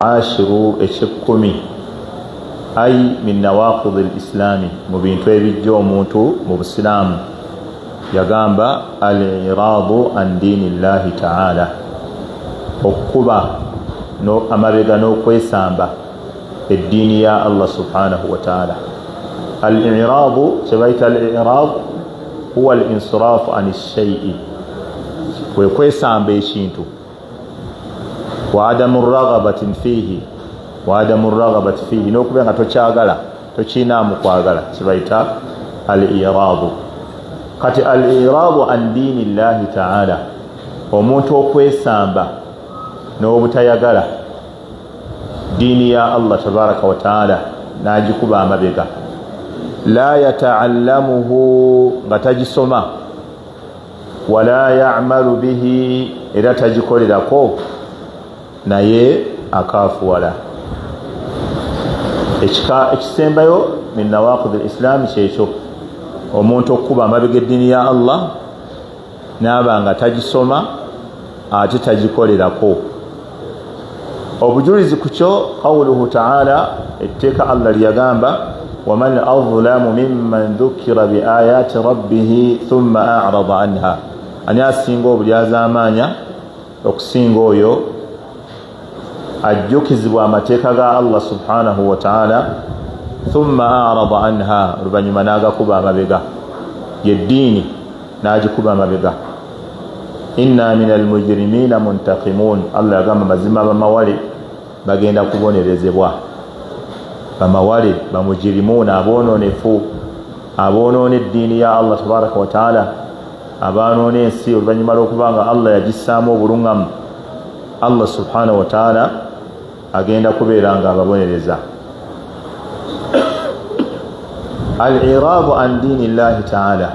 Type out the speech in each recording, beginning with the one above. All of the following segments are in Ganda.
ashiru ekikumi ay min nawaqid al-islami mu bintu ebijja omuntu mu busiraamu yagamba al-iradu an dinillahi ta'ala okuba no amabega n'okwesamba eddiini ya Allah subhanahu wa ta'ala. Al-iradu kyebayita al-irad huwa al-insirafu an ash-shay'i kwe kwesamba ekintu wa adamu raghabatin fihi wa adamu raghabati fihi n'okuba nga tokyagala tokinaamu kwagala kibayita al-iradu. Kati al-iradu an dini llahi ta'ala omuntu okwesamba n'obutayagala diini ya Allah tabaraka wa ta'ala n'agikuba amabega la yata'allamuhu nga tagisoma wala ya'malu bihi era tagikolerako naye akaafuwala. Ekisembayo min nawaqid al-islam kyekyo omuntu okuba amabega eddiini ya Allah n'aba nga tagisoma ate tagikolerako. Obujulizi ku kyo qawluhu ta'ala etteeka Allah lyagamba waman azlamu mimman dhukira bi ayati rabbih thumma a'rada anha, ani asinga obulyazaamaanya okusinga oyo ajjukizibwa amateeka ga Allah subhanahu wa ta'ala thumma a'rada anha oluvannyuma n'agakuba amabega yeddiini n'agikuba amabega. Inna minal mujrimina muntaqimun, Allah yagamba mazima bamawale bagenda kubonerezebwa. Bamawale bamujirimuuna aboononefu aboonoona eddiini ya Allah tabaraka wa ta'ala abanoona ensi oluvannyuma lw'okubanga Allah yagissaamu obulungamu Allah subhanahu wa ta'ala agenda kubeera nga ababonereza. Al-iradu an dini llahi ta'ala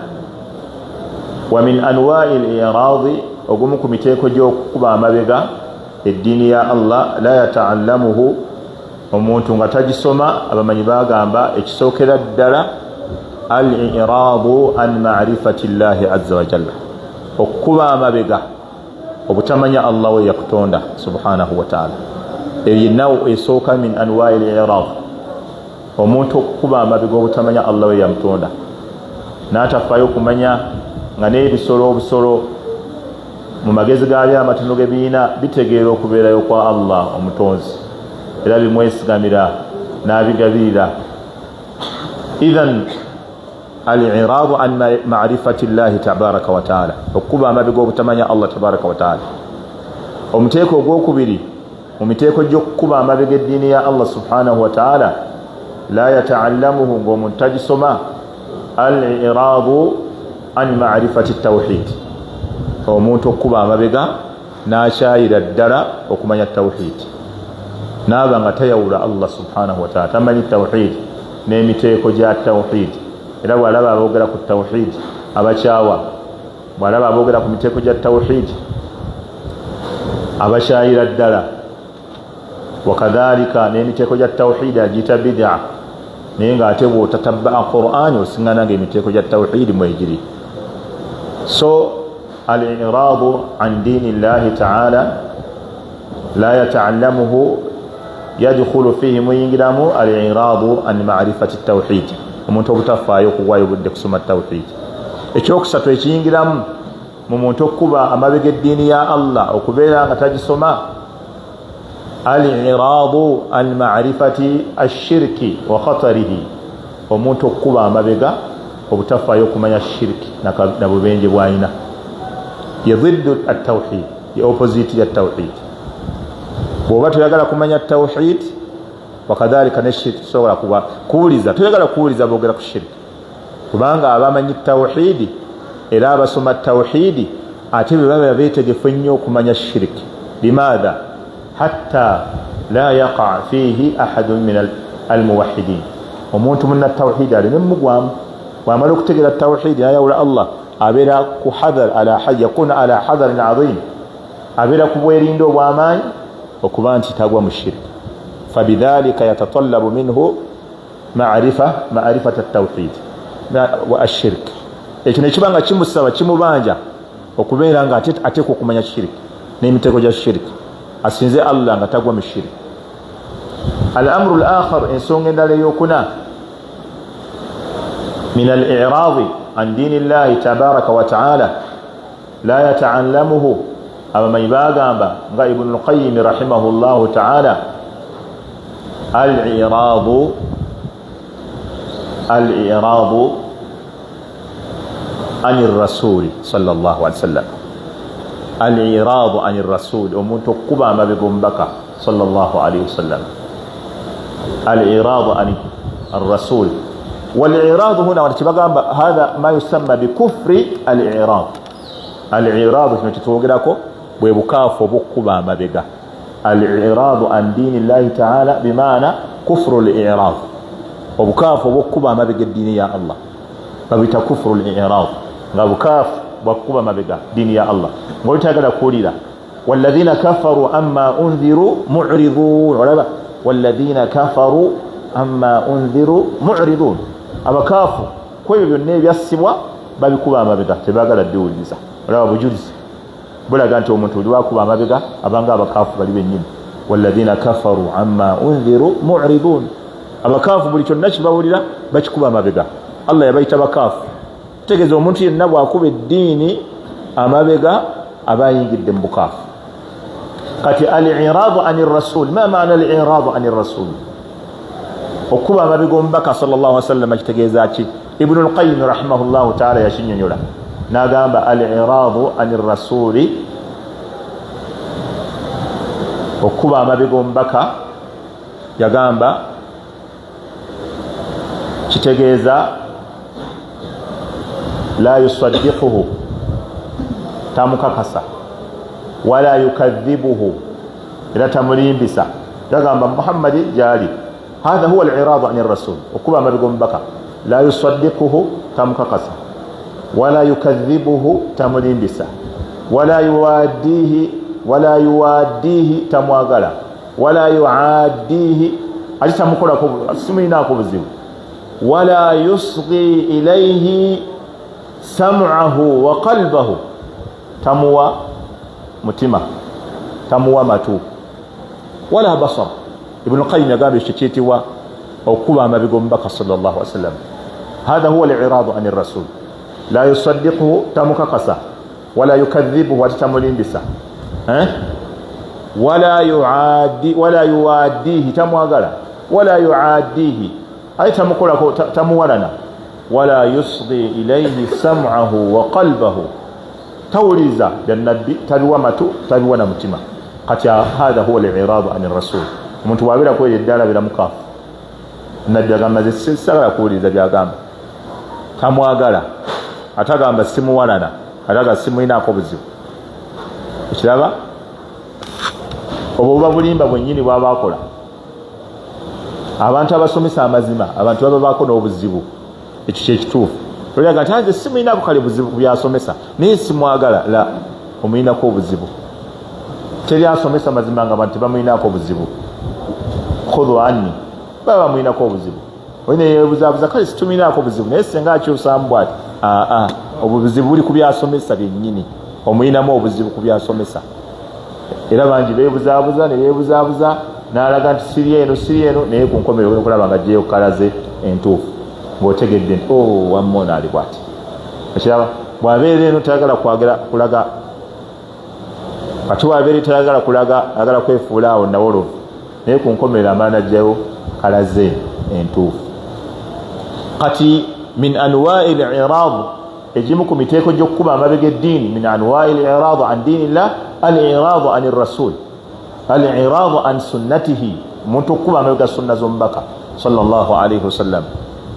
wa min anwa'i al-iradi ogumu ku miteeko gy'okukuba amabega eddiini ya Allah la yata'allamuhu omuntu nga tagisoma abamanyi bagamba ekisookera ddala al-iradu an ma'rifati llahi azza wa jalla okukuba amabega obutamanya Allah we yakutonda subhanahu wa ta'ala. Eyo nawo esooka min anwa'i al-irad omuntu okukuba amabega obutamanya Allah we yamutonda n'atafaayo kumanya nga n'ebisolo obusolo mu magezi gaabyo amatono ge biina bitegeera okubeerayo kwa Allah omutonzi era bimwesigamira n'abigabirira. Idhan al-iradu an ma'rifati llahi tabaraka wa ta'ala okukuba amabega obutamanya Allah tabaraka wa ta'ala. Omuteeko ogwokubiri mu miteeko gy'okukuba amabega eddiini ya Allah subhanahu wa ta'ala la yata'allamuhu ng'omuntu tagisoma al-iradu an ma'rifati tawhid omuntu okukuba amabega n'akyayira ddala okumanya tawhid n'aba nga tayawula Allah subhanahu wa ta'ala tamanyi tawhid n'emiteeko gya tawhid. Era bw'alaba aboogera ku tawhid abakyawa, bw'alaba aboogera ku miteeko gya tawhid abakyayira ddala. Wakadhalika n'emiteeko gya tawhid agiyita bid'a naye ng'ate bw'otatabba'a Qur'an osiŋŋana ng'emiteeko gya tawhid mwegiri. So al-iradu an dini llahi ta'ala la yata'allamuhu yadkhulu fihi muyingiramu al-iradu an ma'rifati tawhid omuntu obutafaayo okuwaayo budde kusoma tawhid. Ekyokusatu ekiyingiramu mu muntu okukuba amabega eddiini ya Allah okubeera nga tagisoma al-iradu an ma'rifati ash-shirki wa khatarihi omuntu okukuba amabega obutafaayo okumanya shirki na bubenje bw'alina yadhiddu at-tawhid ya opposite ya tawhid. Bw'oba toyagala kumanya tawhid wakadhalika ne shirki tosobola kuwuliza, toyagala kuwuliza boogera ku shirki kubanga abamanyi tawhidi era abasoma tawhidi ate bwe baba beetegefu ennyo okumanya shirki. Limaadha? Hatta la yaqa fihi ahadun min al-muwahhidin, omuntu munna tawhidi alina mugwamu bw'amala okutegeera tawhidi ayawula Allah abeera ku hadhar ala yakuna ala hadharin azim, abeera ku bwerindo obw'amaanyi okuba nti tagwa mu shirki. Fabidhalika yatatallabu minhu ma'rifata at-tawhid wa ash-shirk. Ekyo ne kibanga kimusaba kimubanja okubeera nga ate okumanya shirki n'emiteeko gya shirki asinze Allah nga tagwa mu shirki. الأمر الآخر إن سنجد ليكنا من الإعراض عن دين الله تبارك وتعالى لا يتعلمه أما ما يباغا ابن القيم رحمه الله تعالى الإعراض عن الرسول صلى الله عليه وسلم الإعراض عن الرسول ومنت قبا ما بقنبك صلى الله عليه وسلم الإعراض عن الرسول والإعراض هنا هذا ما يسمى بكفر الإعراض الإعراض شنو تتوغراكو بوكافو بقبا ما بقى الإعراض عن دين الله تعالى بمعنى كفر الإعراض وبكافو بقبا ما بقى الدين يا الله فبتا كفر الإعراض وبكاف بقبا ما بقى دين يا الله قلت هكذا قولي لا والذين كفروا أما أنذروا معرضون ولا والذين كفروا أما أنذروا معرضون أما كافوا كوي بيوني بيسموا babikuba amabega tebagala ddiwuliriza olaba bujulizi bulaga nti omuntu oli wakuba amabega abanga abakaafu bali bennyini walladhina kafaru amma unziru mu'ridun abakaafu buli kyonna kibawulira bakikuba amabega Allah yabayita bakaafu tegeeza omuntu yenna bwakuba eddiini amabega abayingidde mu bukaafu kati al-i'raadu ani rasul ma maana al-i'raadu ani rasul okuba amabega omubaka sallallahu alaihi wasallam kitegeeza ki ابن القيم رحمه الله تعالى يشنينيولا ناغامبا الإعراض عن الرسول وكبا ما بيقوم بكا يغامبا كتغيزا لا يصدقه تامكاكسا ولا يكذبه إلى تمرين بسا يغامبا محمد جاري هذا هو الإعراض عن الرسول وكبا ما بيقوم بكا لا يصدقه تمككسا ولا يكذبه تملينبسا ولا يواديه تمواغلا ولا يعاديه أجل تمكولكم سميناكم بزيو ولا يصغي إليه سمعه وقلبه تموى متمة تموى ماتو ولا بصر ابن القيم يقام يشتكيتي وكبا ما بيقوم بك صلى الله عليه وسلم هذا هو الإعراض عن الرسول لا يصدقه تمككسا ولا يكذبه وتتملين بسا ولا يواديه تمواغلا ولا يعاديه أي تمكولك تمولنا ولا يصغي إليه سمعه وقلبه توليزا بالنبي تلومته تلونا متما قد هذا هو الإعراض عن الرسول ومن توابير كوي الدالة بلا مكاف النبي أغام زيسا كولي زبي أغام tamwagala atagamba simuwalana ataga simuina akobuzibu ekiraba obuba bulimba bwennyini bwabakola abantu abasomesa amazima abantu baba bako n'obuzibu ekyo kyekituufu olyaga nti anze simuina bukale buzibu byasomesa naye simwagala la omuyinako obuzibu teri asomesa mazima nga abantu tebamuyinako obuzibu khudhu anni baba bamuyinako obuzibu wene yebuzabuza kale situminako obuzibu naye senga akyusamu bwati obuzibu buli ku byasomesa byennyini omuyinamu obuzibu ku byasomesa era bangi bebuzabuza ne bebuzabuza n'alaga nti siri eno naye ku nkomerero okulaba nga gyeyo kalaze entuufu ng'otegedde nti wammoona ali bwati ekiraba bw'abeera eno tayagala kulaga kati bw'abeera tayagala kulaga ayagala kwefuula awo nawolovu naye ku nkomerero amaana gyeyo kalaze entuufu قتي من أنواع الإعراض يجمكم يتيكو جوكما ما بقى الدين من أنواع الإعراض عن دين الله الإعراض عن الرسول الإعراض عن سنته منتقما ما بقى سنة زنبكة صلى الله عليه وسلم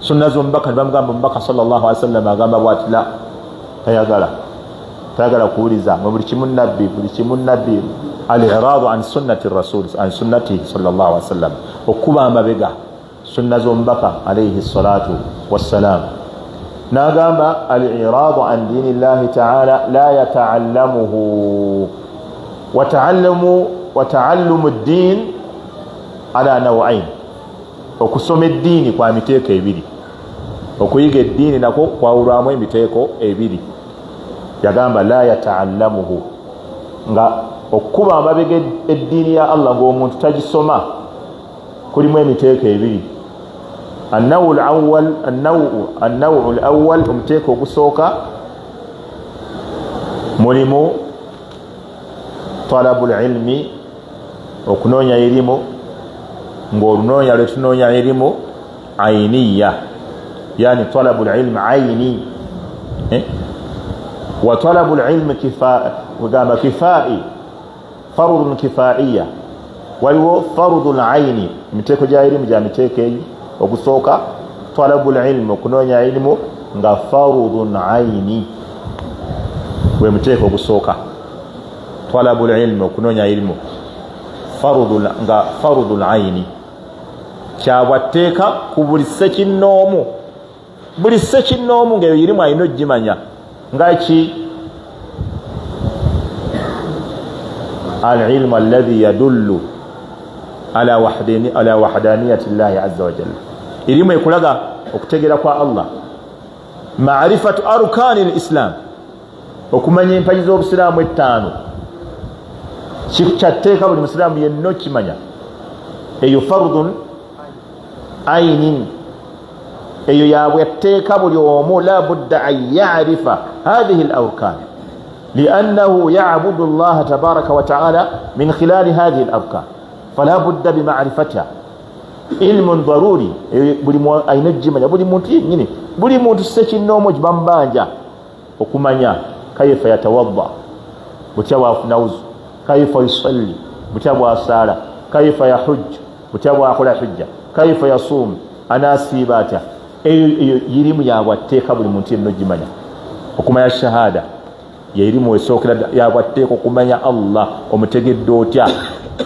سنة زنبكة بمقام بمبكة صلى الله عليه وسلم قام بوات لا تيغالا قوليزا مبرشم النبي الإعراض عن سنة الرسول عن سنته صلى الله عليه وسلم وكما ما بقى سنة زنبكة عليه الصلاة والسلام ناقام الإعراض عن دين الله تعالى لا يتعلمه وتعلم الدين على نوعين وكسوم الدين kwamiteeko ebiri okuyiga eddiini nako kwawulwamu emiteeko ebiri yagamba la yataallamuhu nga okuba amabega eddiini ya Allah ng'omuntu tagisoma kulimu emiteeko ebiri. النوع الأول omteeko ogusooka mulimu talabul ilmi, okunoonya ilimu ng'olunoonya lwe tunoonya ilimu ainiya, yani talabul ilmi aini, wa talabul ilmi kifai, fardun kifaiya, waliwo fardul aini, emiteeko gya ilimu gya miteeko eyo ogusooka. Talabul ilmi, okunoonya ilimu nga fardun aini, gwe muteeko ogusooka. Talabul ilmi, okunoonya ilimu nga fardul aini, kyabwatteeka ku buli ssekinnoomu, buli ssekinnoomu ng'eyo ilimu alina ogimanya. nga ki? al-ilmu alladhi yadullu ala wahdaniyati llahi azza wa jalla, ilimu ekulaga okutegera kwa Allah. Ma'rifatu arkani al-islam, okumanya empagi z'obusiraamu ettaano, kyatteeka buli musiraamu yenna okimanya. Eyo fardun ainin, eyo yabwatteeka buli omu la budda an ya'rifa hadhihi al-arkan li'annahu ya'budu Allah tabaraka wa ta'ala min khilali hadhihi al-arkan fala budda bima'rifatiha. Ilmun daruri, buli muntu ayina okimanya, buli muntu yennyini, buli muntu ssekinnoomu bambanja okumanya kayfa yatawadda, butya bwafuna wuzu, kayfa yusalli, butya bwasaala, kayfa yahujja, butya bwakola hujja, kayfa yasuumu, anaasiiba atya. Eyo ilimu yabwatteeka buli muntu yenna ogimanya. Okumanya shahada ye ilimu esookera yabwatteeka okumanya Allah, omutegedde otya.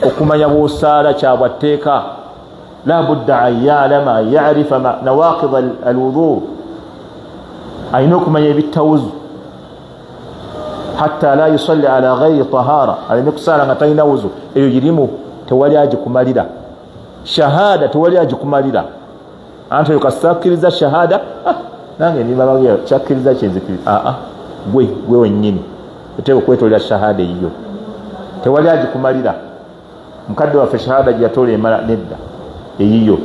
Okumanya bw'osaala kyabwatteeka, la budda an ya'lama ya'rifa nawaqid al-wudu, ayina okumanya ebitawuzu hatta la yusalli ala ghayri tahara, alina okusaala nga talina wuzu. Eyo ilimu tewali agikumalira. Shahada tewali agikumalira. Anti oyo kasitakkiriza shahada, nange nibabayo kyakkiriza kyenzikiriza. Gwe wennyini oteeka okwetolera shahada eyiyo, tewali agikumalira. Mukadde waffe shahada gye yatoola emala nedda eyiyo.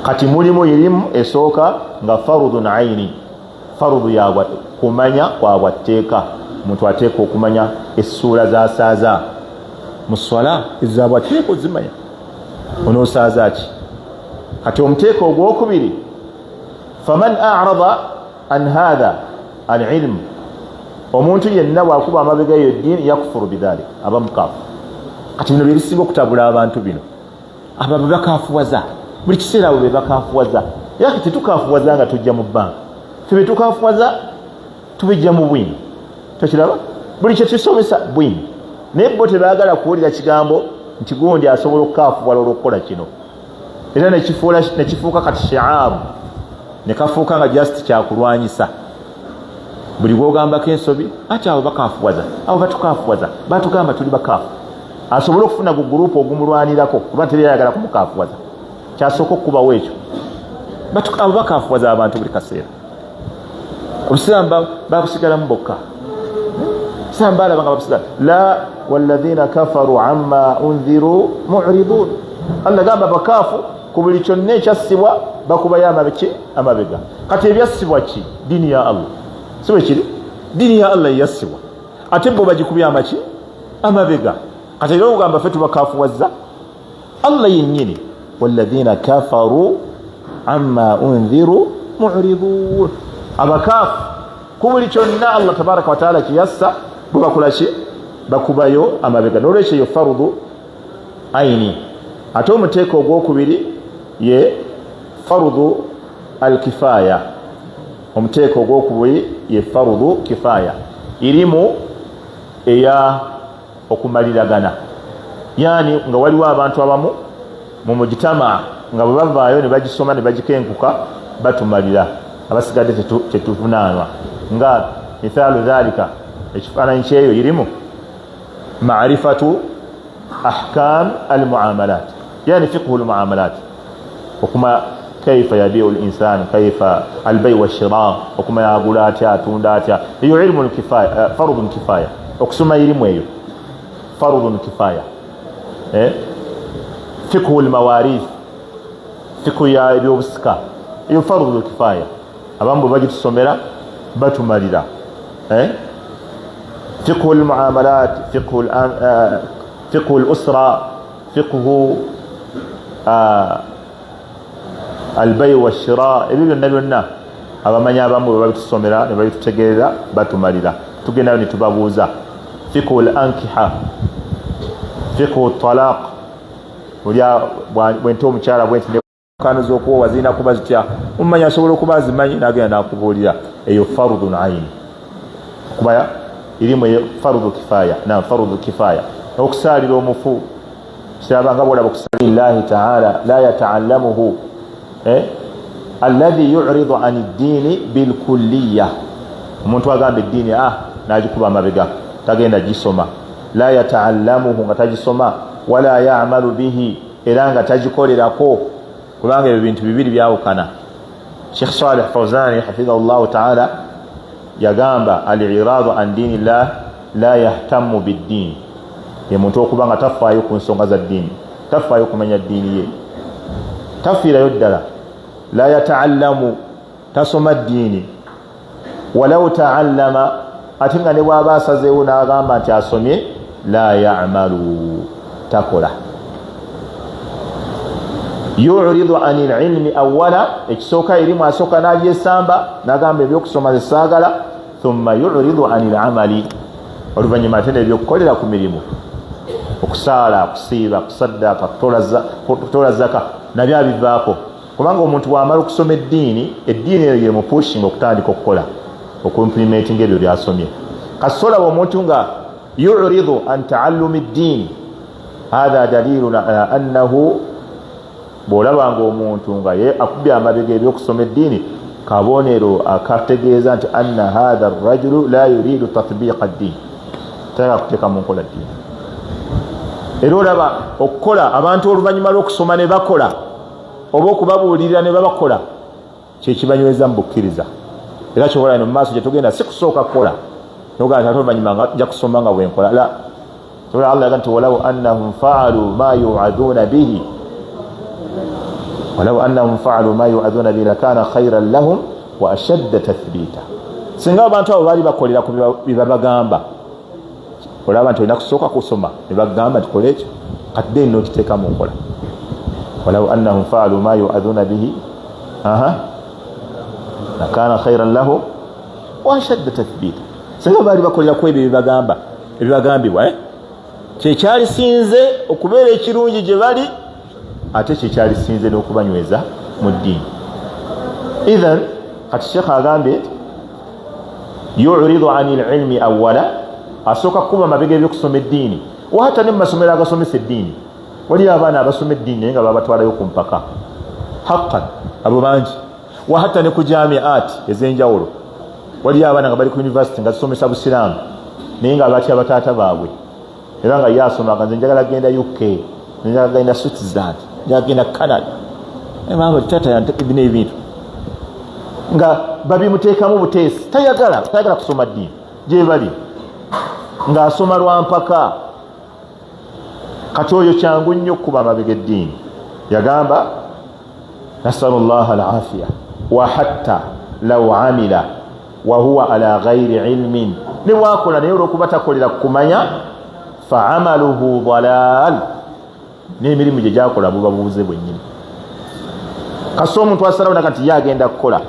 Kati mulimu ilimu esooka nga fardun aini, farudu yabwa kumanya kwabwatteeka. Omuntu ateeka okumanya essuula zasaaza mu swala, ezabwatteeka ozimanya, onoosaaza ki? Kati omuteeko ogwokubiri, faman a'rada an hadha al-ilm, omuntu yenna bw'akuba amabega eyo ddiini yakufuru bidhalika, aba mukaafu. Kati bino byebisinga okutabula abantu, bino abo bebakaafuwaza buli kiseera, abo bebakaafuwaza. Yaki tetukaafuwaza nga tujja mu bbanka, ffe tukaafuwaza tubijja mu bwini, tokiraba? Buli kye tusomesa bwini, naye bo tebaagala kuwulira kigambo nti gundi asobola okukaafuwala olw'okukola kino. Era nekifuuka kati shi'aaru, ne kafuuka nga just kyakulwanyisa. Buli gwogambako ensobi, ati abo bakaafuwaza, abo batukaafuwaza, batugamba tuli bakaafu. Asobola okufuna ku gurupu ogumulwanirako kuba teriyayagala kumukaafuwaza, kyasooka okukubawo ekyo. Abo bakaafuwaza abantu buli kaseera. Obusiraamu bakusigalamu bokka. Obusiraamu balaba nga bakusigala la walladhina kafaru amma unziru mu'ridun. Allah gamba bakaafu ku buli kyonna ekyassibwa bakubayo amabega. Kati ebyassibwa ki? Dini ya Allah. Sibe kiri? Dini ya Allah yassibwa, ate bo bagikubya amaki? Amabega. Kati era ogamba ffe tubakaafuwazza Allah yennyini, walladhina kafaru amma unziru mu'ridun. Abakaafu ku buli kyonna Allah tabaraka wa taala kiyassa bo bakola ki? Bakubayo amabega. N'olwekyo eyo farudu aini. Ate omuteeko ogwokubiri ye farudu al-kifaya. Omuteeko ogwokubiri ye farudu kifaya, ilimu eya okumaliragana, yani nga waliwo abantu abamu mu mujitama nga bwe bavaayo ne bagisoma ne bagikenkuka batumalira, abasigadde tetuvunaanwa. Nga mithaalu dhalika, ekifaananyi kyeyo ilimu ma'rifatu ahkam al-muamalat, yani fiqhu al-muamalat, okuma kayfa yabiu al-insan, kayfa al-bay' wa-shira, okuma yagula atya atunda atya. Eyo ilmu al-kifaya, fardun kifaya. Okusoma ilimu eyo fardun kifaya, fiqhu almawarith, fiqhu ya ebyobusika, eyo fardhu kifaya. Abamu bagitusomera batumalira. Fiqhu almuamalat, fiqhu alusra, fiqhu albay washira, ebyo byonna byonna abamanyi abamu babitusomera ne babitutegeerera batumalira. Tugendayo ne tubabuuza fiqhu alankiha, fiqhu talaq, olya bwente omukyala bwenti nekano z'okuwa zirina kuba zitya, omumanyi asobola okuba azimanyi n'agenda n'akubuulira. Eyo fardun ain, kuba irimu eyo fardhu kifaya. Na fardhu kifaya okusaalira omufu, kiraba nga bwolaba okusaalira Allahi ta'ala la yata'allamuhu alladhi yu'ridu ani ddiini bilkulliya. Omuntu agamba eddiini n'agikuba amabega, tagenda gisoma. La yata'allamuhu, nga tagisoma, wala ya'malu bihi, era nga tagikolerako, kubanga ebyo bintu bibiri byawukana. Sheikh Salih Fawzani hafidhahullahu ta'ala yagamba al-i'radu an dinillah la yahtammu bid-din, ye muntu okuba nga tafaayo ku nsonga za ddiini, tafaayo kumenya ddiini ye, tafiirayo ddala. La yata'allamu, tasoma ddiini. Walau ta'allama, ate nga ne bw'aba asazeewo n'agamba nti asomye, la ya'malu, takola. Yu'ridu anil ilmi awwala, ekisooka erimu asooka n'abyesamba n'agamba ebyokusoma zesaagala. Thumma yu'ridu anil amali, oluvannyuma ate n'ebyokukolera ku mirimu, okusaala, okusiiba, kusaddaaka, kutola zaka, nabyo abivaako. Kubanga omuntu bw'amala okusoma eddiini, eddiini eyo ye mupushinga okutandika okukola, okuimplementinga ebyo by'asomye. Kasolaba omuntu nga yu'ridu an ta'allumi ddiini, hadha dalilun ala annahu, bw'olabanga omuntu nga ye akubye amabega ebyokusoma eddiini, kabonero akategeeza nti anna hadha arrajulu la yuridu tatbiqa ad-din, tayagala kuteeka mu nkola ddiini. Era olaba okukola abantu oluvannyuma lw'okusoma ne bakola, oba okubabuulirira ne babakola, kyekibanyweza mu bukkiriza. Era kyobola mu maaso gye tugenda si kusooka kukola nogaa ate oluvannyuma nga nja kusoma nga bwenkola. La, sobola Allah yaga nti walaw annahum fa'alu ma yu'aduna bihi, walaw annahum fa'alu ma yu'aduna bihi lakana khayran lahum wa ashadda tathbita. Singa abantu abo baali bakolera ku bibabagamba, olaba nti olina kusooka kusoma ne bagamba nti kola ekyo, kati deni n'okiteeka mu nkola. Walaw annahum fa'alu ma yu'aduna bihi lakana khayran lahum wa ashadda tathbita. Singa baali bakolera ku ebyo ebibagambibwa, kyekyali sinze okubeera ekirungi gye bali, ate kyekyali sinze n'okubanyweza mu ddiini. Idhan kati Sheikh agambye yu'ridu anil ilmi awwala, asooka kuba amabega ebyokusoma eddiini. Wahata ne mu masomero agasomesa eddiini waliyo abaana abasoma eddiini naye nga babatwalayo ku mpaka, haqqan abo bangi. Wahata ne ku jamiat ez'enjawulo waliyo abaana nga bali ku university nga zisomesa busiraamu naye nga batya bataata baabwe, era nga yasomaga nze njagala genda UK, njagala genda Switzerland, njagala genda Canada, mama tata yantekibina ebintu nga babimuteekamu buteesi, tayagala kusoma ddiini gye bali, ng'asoma lwa mpaka. Kati oyo kyangu nnyo okuba amabega eddiini. Yagamba nasalu llaha alafiya wa hatta law amila wa huwa ala ghairi ilmin, ne bwakola naye olw'okuba takolera kumanya, fa amaluhu dalal, n'emirimu gye gyakola buba bubuze bwennyini. Kasi omuntu asalawo naga nti yagenda kukola,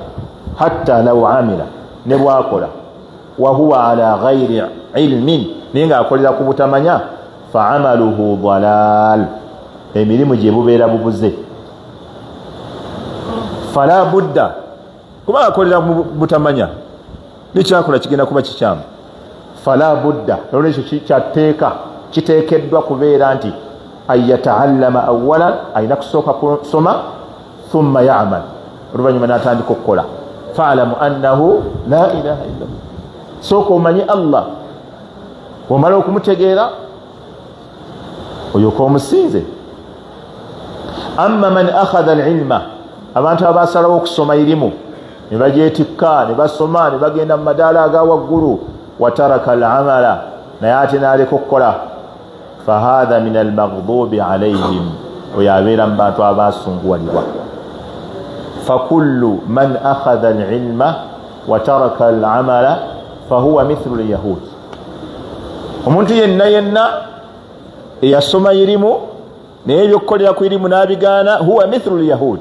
hatta law amila, ne bwakola, wa huwa ala ghairi ilmin, naye ng'akolera ku butamanya, fa amaluhu dalal, emirimu gye bubeera bubuze. Fala budda, kuba akolera mu butamanya nekyakola kigenda kuba kikyamu. Fala budda, olwekyo kyateeka kiteekeddwa kubeera nti ayataallama awwalan, ayina kusooka kusoma, thumma ya'mal, oluvannyuma n'atandika okukola. Fa'lamu annahu la ilaha illallah, sooka omanyi Allah, omala okumutegeera oyoka omusinze. Amma man akhadha al-ilma, abantu abasalawo okusoma irimu ne bagyetikka ne basoma ne bagenda mu madaala aga waggulu, wataraka al-amala, naye ate n'aleka okukola, fahadha min al-maghdubi alayhim, oyo abeera mu bantu abasunguwalibwa. fakullu man akhadha alilma wa taraka alamala fahuwa mithlu lyahud. Omuntu yenna eyasoma irimu naye ebyokukolera ku irimu n'abigaana, huwa mithlu lyahud,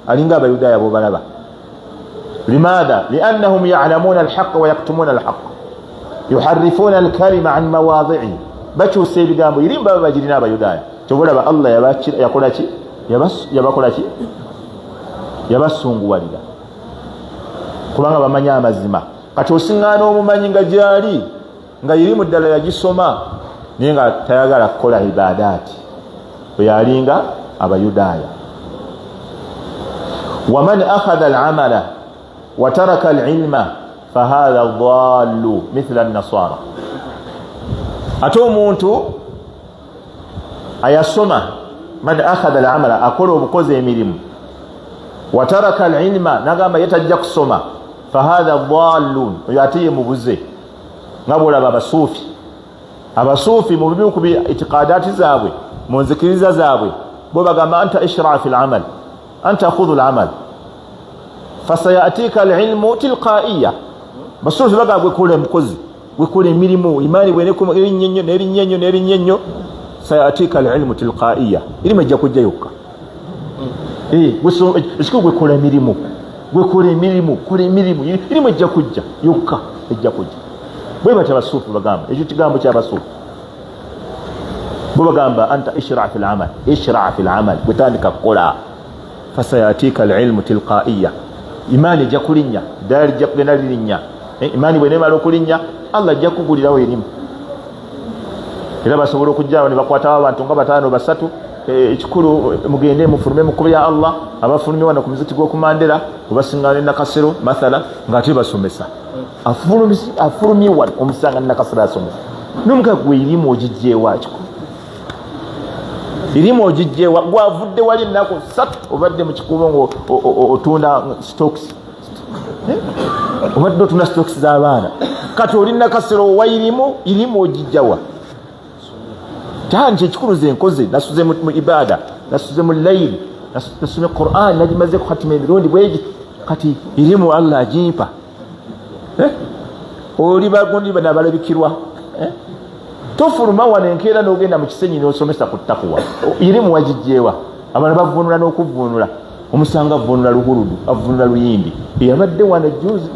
alinga abayudaaya bobalaba. limadha liannahum ya'lamuna alhaqqa wa yaktumuna alhaqqa yuharrifuna alkalima an mawadhi'i. bakyusa ebigambo irimu baba bagirina abayudaaya. kyobalaba Allah yakola ki? yabakola ki? yabasunguwalira kubanga bamanya amazima. kati osiŋŋaana omumanyi nga gyali nga irimu ddala yagisoma naye nga tayagala kukola ibadaati, oyo alinga abayudaaya. waman akhadha alamala wa taraka alilma fahadha dhallu mithla an-nasara. ate omuntu ayasoma, man akhadha alamala, akola obukozi emirimu, wa taraka alilma, nagamba yetajja kusoma, fahadha dhallun, oyo ate ye mubuze. nga bwolaba abasuufi mu bimu ku itiqadaati zaabwe, mu nzikiriza zaabwe, bo bagamba anta ishra fi al-amal, anta khudhu al-amal fasayatika al-ilmu tilqaiya. basuufi bagamba gwekole mukozi, gwekole emirimu, imaani bw'erinnyenyo sayatika al-ilmu tilqaiya, irimu ejja kujja yokka. ekiko gwekola emirimu, kola emirimu, irimu ejja kujja yokka, ejja kujja. bwe bati abasuufi bagamba, ekyo kigambo ky'abasuufi. bo bagamba anta ishra fi al-amal, gwetandika kukola, fasayatika al-ilmu tilqaiya, imaani ejja kulinnya, ddala lijja kugenda lirinnya. imaani bwenemala okulinnya, Allah ajja kugulirawo erimu. era basobola okujjaawo ne bakwatawo abantu nga 5 3, ekikulu mugende mufulume mu kkubo ya Allah. abafulumye wano ku muzikiti gw'okumandera obasiŋŋaana nakasero mathala ng'ate basomesa, afulumye wano omusanga nakasero asomesa. n'omuka gwe irimu ogijjeewa, kikulu irimu ogijjeewa, gwavudde wali ennaku 3 obadde mu kikubo ng'otunda stocks, obadde otunda stocks z'abaana, kati oli nakasero wa irimu ogijjawa. Tanji ekikulu ze nkoze, nasuze mu ibada, nasuze mu layili, nasuze Qur'an, nagimaze ku khatima emirundi bwegi, kati irimu Allah ajimpa. oli bagundi banabalabikirwa. Tofuluma wano enkeera n'ogenda mu kisenyi n'osomesa ku ttakuwa, irimu wagijjeewa. Abantu bavunula n'okuvunula, omusanga avunula luhurudu, avunula luyimbi, yabadde wano juzi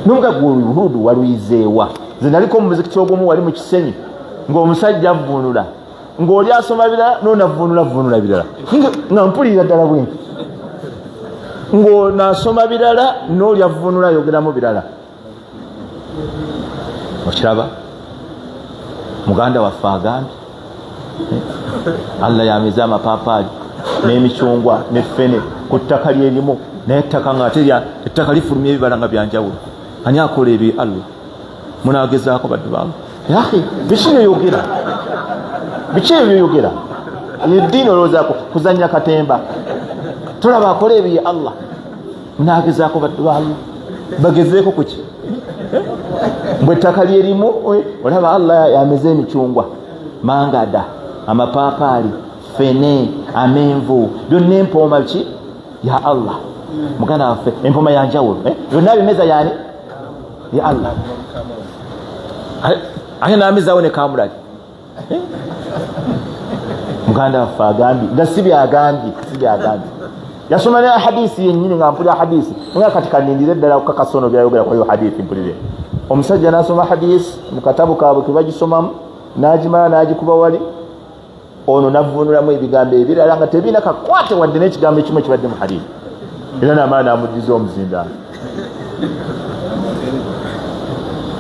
n'omuga gw'oluhurudu waluyizeewa. Nze naliko mu muzikiti ogw'omu wali mu kisenyi ng'omusajja avunula, ng'oli asoma birala n'onavunula birala, nga mpulira ddala bwenti, ng'onaasoma birala n'oli avunula ayogeramu birala. Okiraba muganda waffe agambye Allah yamiza amapaapaali n'emicungwa n'effene ku ttaka lyerimu, naye ettaka ng'ate ettaka lifulumya ebibala nga byanjawulo. Ani akola ebyo? Allah. Munaagezaako baddu bange? Yahi, biki ebyo yogera? Eddiini olowoozaako kuzannya katemba. Tulaba akola ebyo ye Allah. Munaagezaako baddu bange? Bagezeeko ku ki? Mbwe ettaka lyerimu olaba Allah yameza emicungwa, mangada, amapaapaali, fene, amenvu, byonna empooma ki ya Allah. Muganda waffe empooma yanjawulo, byonna bimeza yani ya Allah. Ate n'amezaawo ne kamulali. Muganda waffe agambye nga si byagambye. Yasoma ne hadisi yennyini nga mpulira hadisi nga kati kanindire ddala okukakasono byayogera kwa hiyo hadisi mpulire. Omusajja n'asoma hadisi mu katabu kaabwe ke bagisomamu n'agimala n'agikuba wali, ono navunulamu ebigambo ebirala nga tebiina kakwate wadde n'ekigambo ekimu ekibadde mu hadisi, era n'amala n'amuddiza omuzindaalo.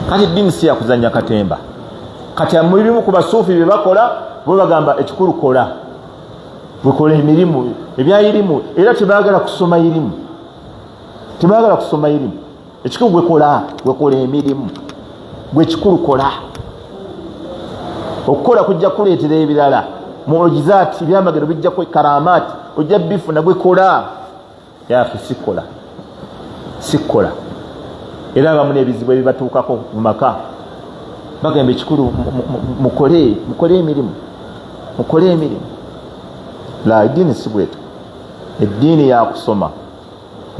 Kati eddiini si yakuzannya katemba. Kati emirimu ku basuufi bye bakola, bo bagamba ekikulu kola, wekola emirimu ebyayirimu, era tebaagala kusoma irimu, ekikulu wekola emirimu, gwe kikulu kola. Okukola kujja kuleetera ebirala, mu'jizaati, ebyamagero bijja ku karamaati, ojja bifuna gwekola. Yafe sikola. Era abamu n'ebizibu ebibatuukako mu maka bagamba ekikulu mukole emirimu. la eddiini si bwetu. Eddiini ya kusoma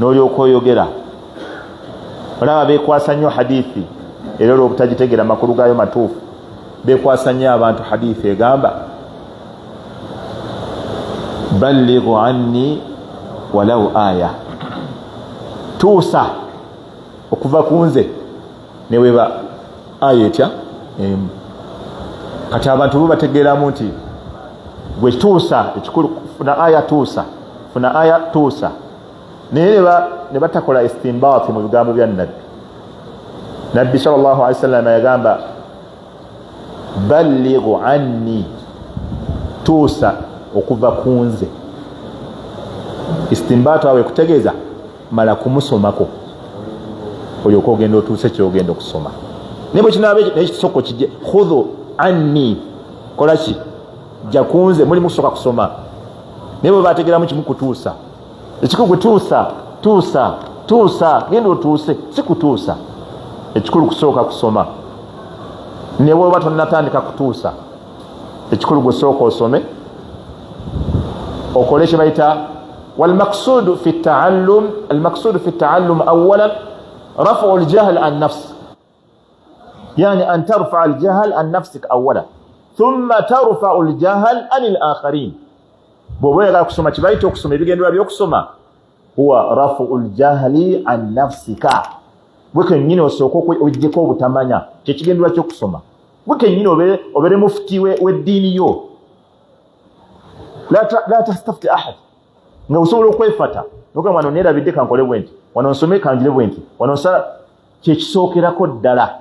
n'olyoka oyogera. Olaba beekwasa nnyo hadithi era olw'obutagitegera amakulu gaayo matuufu. Beekwasa nnyo abantu hadithi egamba ballighu anni walau aya, tuusa okuva ku nze neweba aya etya emu. Kati abantu bo bategeeramu nti gwe tuusa ekikulu funa aya tuusa, funa aya tuusa. Naye ne batakola istimbaati mu bigambo bya nabbi. Nabbi sallallahu alaihi wasallam yagamba ballighu anni, tuusa okuva ku nze. Istimbaatu awe kutegeeza mala kumusomako olyoka ogenda otuuse kyogenda okusoma. Naye bwe kinaabe n'ekisoko kijje khudhu anni, kola ki jja kunze, muli musoka kusoma. Naye bwe bategeeramu kimu kutuusa, ekikulu gwe tuusa genda otuuse, si kutuusa. Ekikulu kusooka kusoma. Ne bw'oba tonnatandika kutuusa, ekikulu gwe sooka osome, okole kye bayita والمقصود في التعلم أولا رفع الجهل عن نفسك، يعني أن ترفع الجهل عن نفسك أولا ثم ترفع الجهل عن الآخرين. بوبويغا كسوما تبايتو كسوما بيغندوا بيوكسوما هو رفع الجهل عن نفسك. Bwekennyini osooka ojjeko obutamanya kyekigendwa ky'okusoma. Bwekennyini obere mufti w'eddiini yo. La tastafti ahad. Nga osobola okwefata noga wano neerabidde kankole bwenti, wano nsome kanjire bwenti, wano nsala kyekisookerako ddala.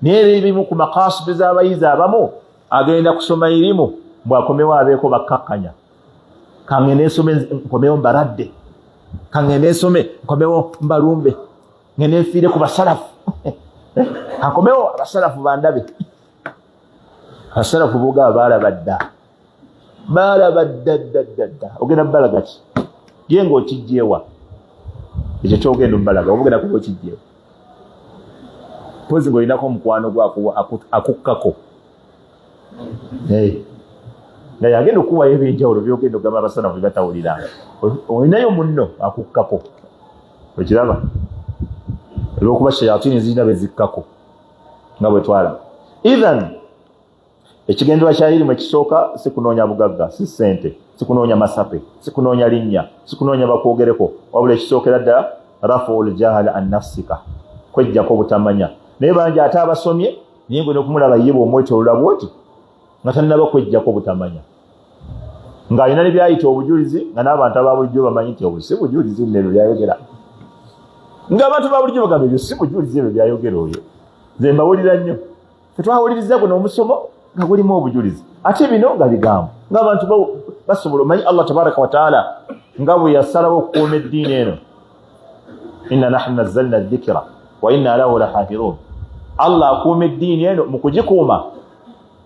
Naye ebimu ku makasidi z'abayizi abamu agenda kusoma irimu bw'akomewo abeeko bakkakkanya. Kangende nsome nkomewo mbaradde, kangende nsome nkomewo mbalumbe, ngende nfiire ku basalafu. Akomewo abasalafu bandabe. Abasalafu buga baalabadda. Balabadda ogenda balaga ki yenga okijjeewa ekyo kyogenda mbalaga obugenda kuba okijjeewa pozi ng'olinako omukwano gwako akukkako nga yagenda okuwayo ebyenjawulo byogenda ogamba abasanafu bye batawuliranga, olinayo munno akukkako. Okiraba olw'okuba shayatini zirina bezikkako nga bwe twalaba. Idhan ekigendwa kya irimu ekisooka si kunoonya bugagga, si ssente, si kunoonya masape, si kunoonya linnya, si kunoonya bakwogereko, wabula ekisookera ddala rafuul jahal an nafsika, kwejjako obutamanya. Naye bangi ate abasomye naye ngwena okumulaba ye bw'omwetoolola bw'oti nga tannaba kwejjako obutamanya, ng'alina ne byayita obujulizi nga n'abantu ababulijjo bamanyi nti obwo si bujulizi nno ebyo byayogera. Ng'abantu babulijjo bagamba ebyo si bujulizi ebyo byayogera oyo. Nze mbawulira nnyo. Fetwawuliriza guno omusomo nga gulimu obujulizi, ate bino nga bigambo ng'abantu basobola omanyi Allah tabaraka wa taala nga bwe yasalawo okukuuma eddiini eno. Inna nahnu nazzalna dhikra wa inna lahu lahafidhun. Allah akuuma eddiini eno, mu kugikuuma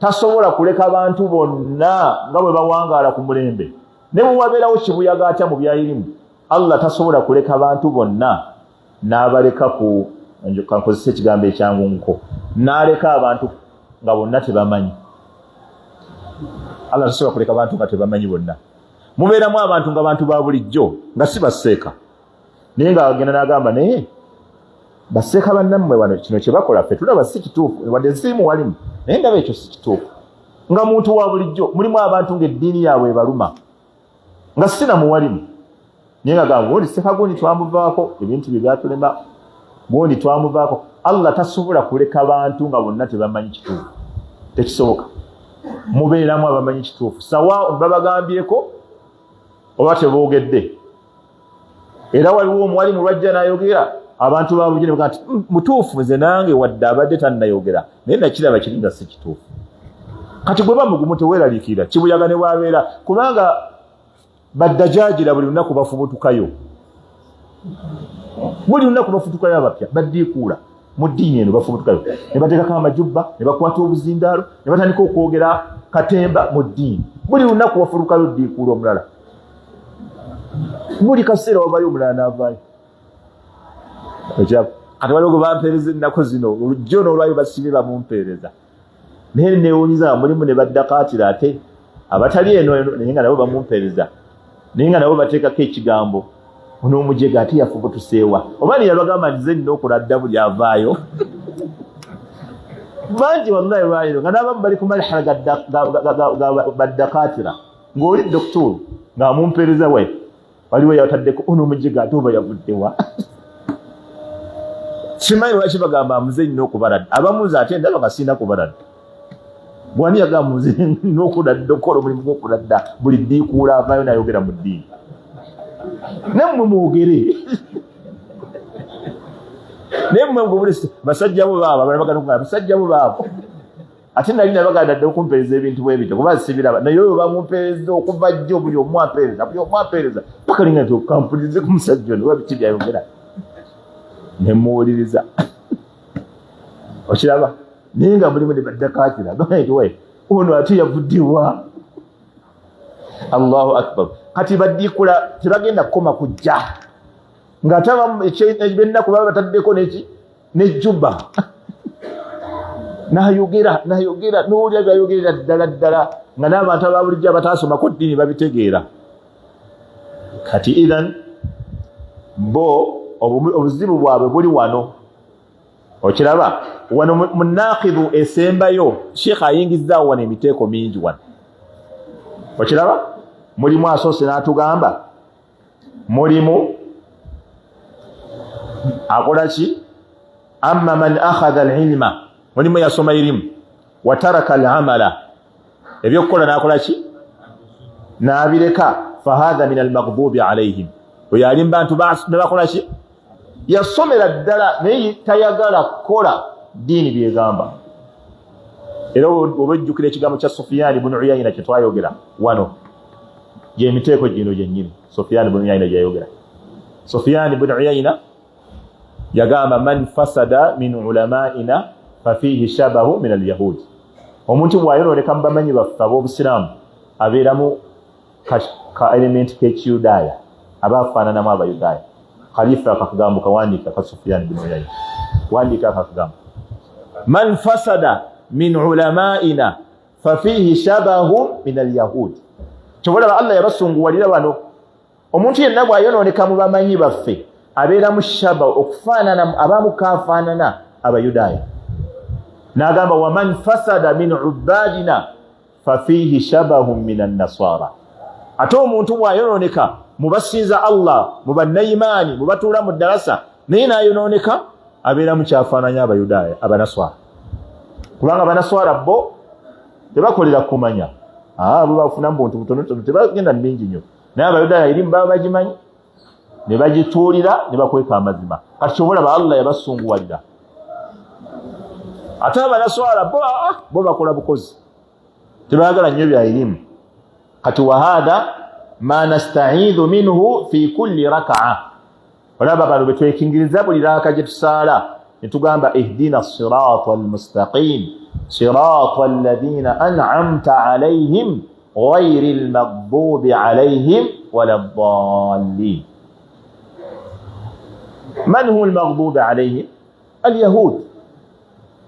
tasobola kuleka abantu bonna nga bwe bawangaala ku mulembe. Ne bwe wabeerawo kibuyaga atya mu byayirimu, Allah tasobola kuleka abantu bonna n'abaleka ku kankozesa ekigambo ekyangunguko, n'aleka abantu nga bonna tebamanyi. Allah tasobola kuleka abantu nga tebamanyi bonna. Mubeeramu abantu nga bantu ba bulijjo nga si baseeka, naye nga agenda n'agamba naye baseeka bannammwe wano kino kye bakola ffe tulaba si kituufu, wadde zirimu walimu naye ndaba ekyo si kituufu. Nga muntu wa bulijjo mulimu abantu ng'eddiini yaabwe ebaluma nga sina muwalimu, naye nga gamba gundi seeka gundi twamuvaako, ebintu bye byatulema gundi twamuvaako. Allah tasobola kuleka bantu nga bonna tebamanyi kituufu, tekisoboka. Mubeeramu abamanyi kituufu, sawa babagambyeko oba teboogedde. Era waliwo omuwalimu lwajja n'ayogera, abantu babulijjo ne bagamba nti mutuufu, nze nange wadde abadde tannayogera naye nakiraba kiri nga si kituufu. Kati gwe bamugumu teweeraliikirira kibuyaga ne bwabeera, kubanga baddajaajira buli lunaku bafubutukayo, buli lunaku bafutukayo abapya baddiikuula mu ddiini eno, bafubutukayo ne bateekako amajubba ne bakwata obuzindaalo ne batandika okwogera katemba mu ddiini. Buli lunaku bafutukayo ddiikuula omulala, buli kaseera wabayo omulala n'avaayo. Kati waliwo gwe bampeereza ennaku zino, olujjo n'olwayo basibye bamumpeereza, naye neewunyiza mulimu ne baddakaatira ate abatali eno ninga nabo bamumpereza ninga nabo bateekako ekigambo ono omujega ate yafubutuseewa oba niyabagamba nze nina okuladda buli avaayo bangi wallahi lwaliro nga n'abamu bali ku malhala baddakatira ng'oli doktor ng'amumpereza we waliwo yataddeko ono omujega ate oba yavuddewa simanyi lwaki bagamba muze nina okubaladda abamuze ate ndaba nga sirina kubaladda bwani yagamba muze nina okuladda okukola omulimu gw'okuladda buli ddiikuula avaayo nayogera mu ddiini nammwe mwogere naye mmwe ngobulesi basajja bo baabo abalabagana okugamba basajja bo baabo ate nali nabaganda dde okumpereza ebintu bwe bityo kuba sibiraba naye oyo bamumpereza okuva jjo buli omu ampereza paka linga nti okampulirize ku musajja ono oba biki byayogera ne muwuliriza okiraba naye nga mulimu ne baddakatira nti we ono ate yavuddiwa Allahu akbar kati baddiikula tebagenda kukoma kujja ng'ataba ebennaku baba bataddeko nejjuba nayogera n'owulira byayogerera ddala nga n'abantu ababulijjo abataasomako ddiini babitegeera kati idhan bo obuzibu bwabwe buli wano okiraba wano mu naaqidhu esembayo sheekh ayingizaawo wano emiteeko mingi wano okiraba mulimu asoose n'atugamba mulimu akola ki amma man akhadha al-ilma mulimu yasoma irimu wa taraka al-amala ebyokukola n'akola ki n'abireka fahadha min al-maghdubi alayhim oyo ali mu bantu bakola ki yasomera ddala naye tayagala kukola ddiini byegamba era oba ojjukira ekigambo kya Sufyan ibn Uyayna kye twayogera wano gy'emiteeko gino gyennyini Sufyan ibn Uyayna gyayogera Sufyan ibn Uyayna yagamba man fasada min ulama'ina fafihi shabahu min al-yahud omuntu bw'ayonooneka mu bamanyi baffe ab'obusiraamu abeeramu ka element k'ekiyudaaya aba afaananamu abayudaaya khalifa akakugambo kawandiika ka Sufyan ibn Uyayna wandiika akakugambo man fasada min ulama'ina fafihi shabahu min al-yahud kyobola Allah yabasunguwalira bano omuntu yenna bw'ayonooneka mu bamanyi baffe abeeramu shaba okufaanana abamu kaafaanana abayudaaya n'agamba waman fasada min ubadina fafihi shabahun min annasara ate omuntu bw'ayonooneka mu basinza Allah mu bannayimaani mu batuula mu ddalasa naye n'ayonooneka abeeramu kyafaananya abayudaaya abanaswara kubanga abanaswara bo tebakolera kumanya bo bafuna mbuntu butonotono tebagenda mingi nnyo naye abayudaaya erimu baba bagimanyi ne bagituulira ne bakweka amazima kati kyobalaba Allah yabasunguwalira ate abanaswala bo bakola bukozi tebaagala nnyo bya erimu kati wahadha ma nastaidhu minhu fi kulli raka'a olaba bano betwekingiriza buli raka gye tusaala ne tugamba ihdina sirata almustaqim sirata alladhina an'amta alayhim ghayri almaghdubi alayhim wala ddallin من هو المغضوب عليهم اليهود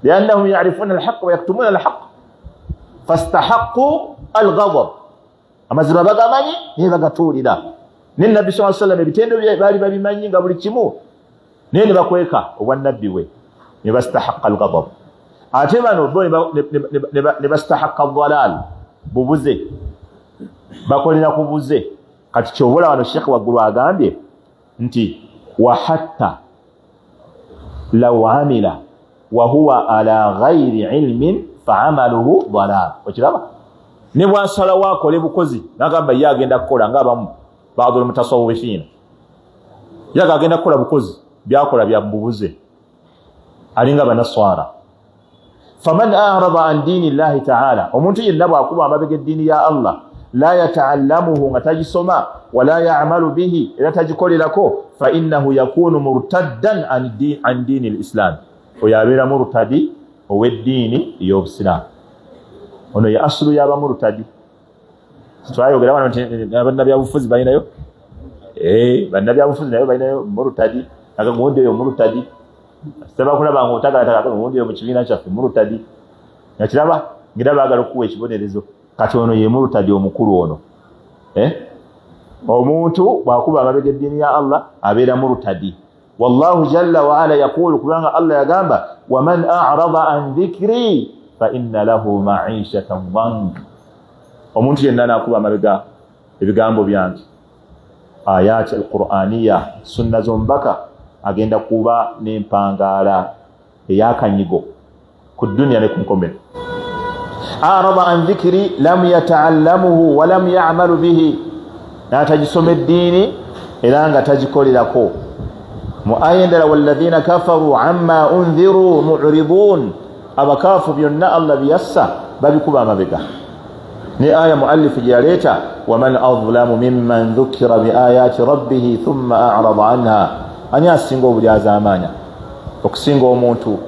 لأنهم يعرفون الحق ويكتمون الحق فاستحقوا الغضب أما زبا بغا ماني نيبا غتولي دا النبي صلى الله عليه وسلم بيتندو بالي بالي ماني غبل كيمو نيني باكويكا والنبي وي نيبا استحق الغضب اتمانو بو نيبا استحق الضلال بوبوزي باكولنا كوبوزي kati kyobola wano Sheikh waggulu agambye nti وحتى لو عمل وهو على غير علم فعمله ضلال وكذا نبوا صلاه واkola bukozi nagamba yagenda kukola ngabamu baadhi mutasawwifina yagenda kukola bukozi byakola byabubuze alinga banaswara faman a'rada an dini Allah ta'ala omuntu yenna bwakuba amabege dini ya Allah la yata'allamuhu ngatajisoma wala ya'malu bihi ila tajikolirako fa innahu yakunu murtaddan an dini al-islam oyabera murtadi ow'eddiini y'obusiramu ono ya asulu yaba murtadi twayogera wano abanna byabufuzi balinayo banna byabufuzi nayo balinayo murtadi akagundi oyo murtadi saba kulaba ngo otagala ngundi oyo mu kibiina kyaffe murtadi nakiraba ngira baagala okuwa ekibonerezo kati ono ye murtadi omukulu ono omuntu bwakuba amabega eddiini ya Allah abeera murtadi. Wallahu jalla wa ala yaqulu, kubanga Allah yagamba waman a'rada an dhikri fa inna lahu ma'ishatan dhank. Omuntu yenna nakuba amabega ebigambo byange, ayati alqur'aniya, sunna zombaka, agenda kuba n'empangaala eyakanyigo ku dunya ne ku nkomero. A'rada an dhikri lam yata'allamuhu wa lam ya'malu bihi, n'atagisoma eddiini era nga tagikolerako. Mu aya endala walladhina kafaru amma unziru mu'ridun, abakaafu byonna Allah biyassa babikuba amabega. Ni aya muallifu gyaleeta waman adhlamu mimman dhukira biayati rabbihi thumma a'rada anha, ani asinga obulyaza amaanya okusinga omuntu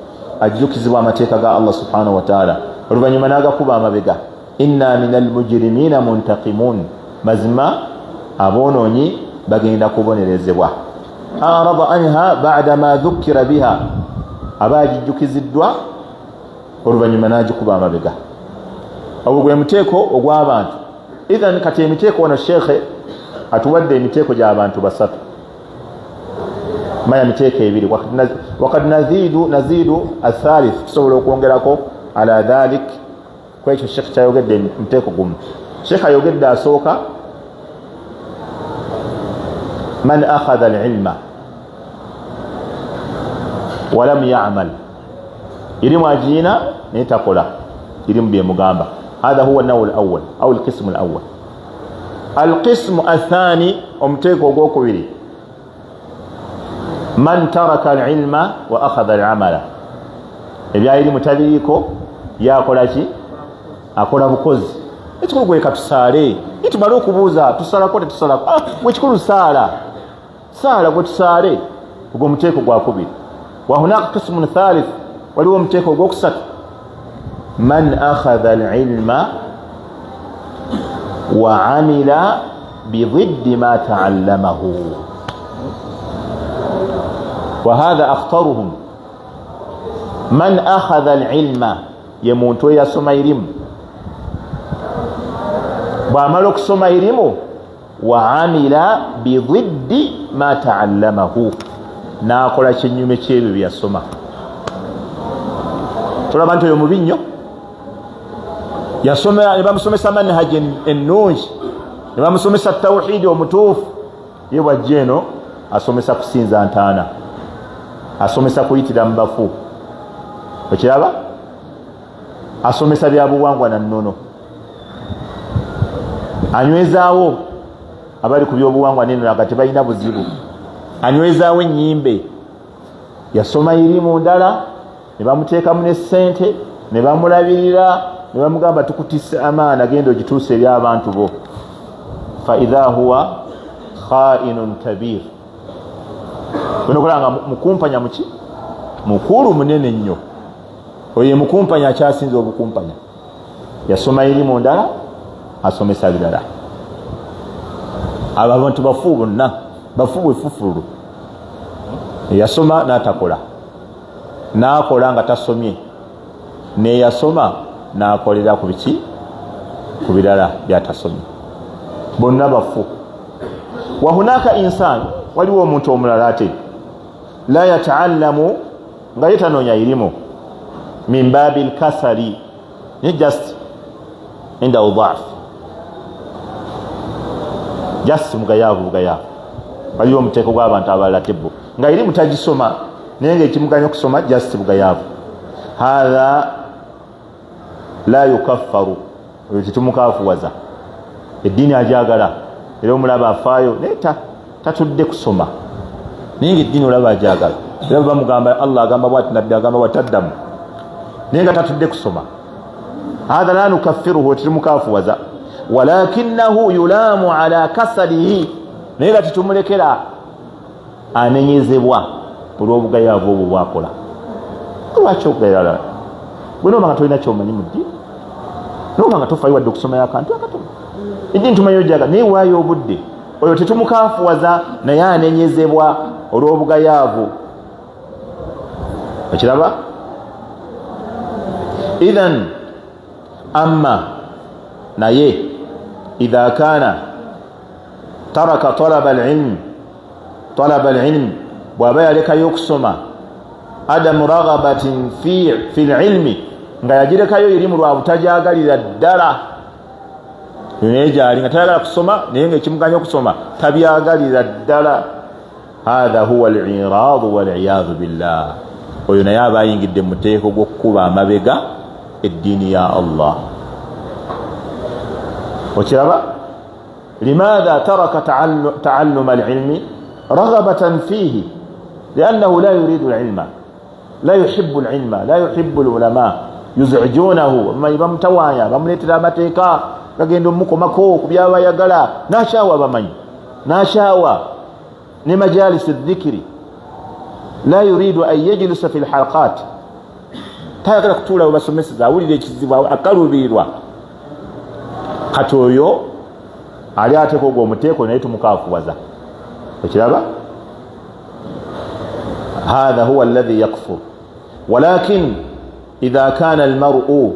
ajjukizibwa amateeka ga Allah subhanahu wa ta'ala oluvannyuma n'agakuba amabega. Inna minal mujrimina muntaqimun, mazima aboonoonyi bagenda kubonerezebwa. A'rada anha ba'da ma dhukira biha, aba agijjukiziddwa oluvannyuma n'agikuba amabega. Ogwo gwe muteeko ogw'abantu. Idhan kati emiteeko wano sheekhe atuwadde emiteeko gy'abantu basatu, maya miteeko ebiri. Wakad nazidu athalith, tusobola okwongerako ala dhalik kwekyo sheekhe kyayogedde muteeko gumu. Sheekhe ayogedde asooka man akhadha al-ilma walam ya'mal, ilimu ajiina naye takola, ilimu byemugamba. هذا هو النوع الأول أو القسم الأول. القسم الثاني أمتيكو غوكويري من ترك العلم وأخذ العمل. إبيا إلي متابيكو يا كولاشي أكولا بكوز إتكو غويكا تسالي إتمارو كبوزا تسالا كوتي تسالا ويتكو سالا سالا كوتي تسالي ومتيكو غوكويري. وهناك قسم ثالث ولو متيكو غوكسات من أخذ العلم وعمل بضد ما تعلمه، وهذا أخطرهم. من أخذ العلم يموت ويسمى علم وعملك سمى علم وعمل بضد ما تعلمه، ناقل شنيومي تشيبي بيسمى. ترى بانتو يومبينيو yasomera ne bamusomesa manhaj ennungi, ne bamusomesa tawhidi omutuufu, ye bwajja eno asomesa kusinza ntaana, asomesa kuyitira mu bafu, okiraba, asomesa byabuwangwa na nnono, anywezaawo abali ku byobuwangwa neno nga tebalina buzibu, anywezaawo ennyimbe. Yasoma irimu ndala ne bamuteekamu ne ssente ne bamulabirira ne bamugamba tukutisse amaana genda ogituuse eri abantu bo. Fa idha huwa khainun kabir, kunokolanga mukumpanya muki mukulu munene nnyo. Oyo mukumpanya akyasinza obukumpanya. Yasoma irimu ndala asomesa birala. Abo abantu bafu bonna bafu bwefufulu. Yasoma n'atakola, n'akola nga tasomye, ne yasoma n'akolera ku biki ku birala byatasomye, bonna bafu. Wa hunaka insan, waliwo omuntu omulala ate la yata'allamu nga yetanoonya irimu min babil kasali, ne just inda udhaf, just mugayavu. Waliwo omuteeko gw'abantu abalala tebbo nga irimu tagisoma naye nga ekimuganya okusoma just bugayavu. Hadha la yukaffaru, oyo tetumukafuwaza, eddiini ajagala era omulaba afaayo naye tatudde kusoma, naye nga eddiini olaba ajagala era bamugamba Allah agamba bwati, nabbi agamba wataddamu, naye nga tatudde kusoma. Hadha la nukaffiruhu, tetumukafuwaza, walakinahu yulamu ala kasalihi, naye nga tetumulekera anenyezebwa olw'obugayavu obwo bwakola. Lwaki okugayala gwe noba nga tolina kyomanyi mu ddiini, noba nga tofaayo wadde okusoma yakantu akatono, eddiini tumanyi ojaga naye waayo obudde. Oyo tetumukafuwaza naye anenyezebwa olw'obugayavu, okiraba. Idhan amma naye idha kana taraka talaba al-ilm bwaba yalekayo okusoma adamu raghabatin fi al-ilmi nga yagirekayo irimu lwa butajagalira ddala nejali nga tayagala kusoma naye nga ekimuganya okusoma tabyagalira ddala hadha huwa al-i'rad wal-'iyadhu billah oyo naye aba ayingidde mu muteeko gw'okukuba amabega eddiini ya Allah okiraba limadha taraka ta'allum al-'ilmi raghabatan fihi li'annahu la yuridu al-'ilma la yuhibbu al-'ilma la yuhibbu al-ulama yuz'ijunahu bamutawanya bamuletera amateeka gagenda omukomako ku byaba yagala nashawa bamanyi nashawa ne majalis adh-dhikri la yuridu an yajlisa fi al-halaqat tayagala kutula basomesa awulira ekizibu akalubirwa kati oyo ali ateko gwo muteeko naye tumukafuwaza ekiraba hadha huwa alladhi yakfur walakin idha kana al-mar'u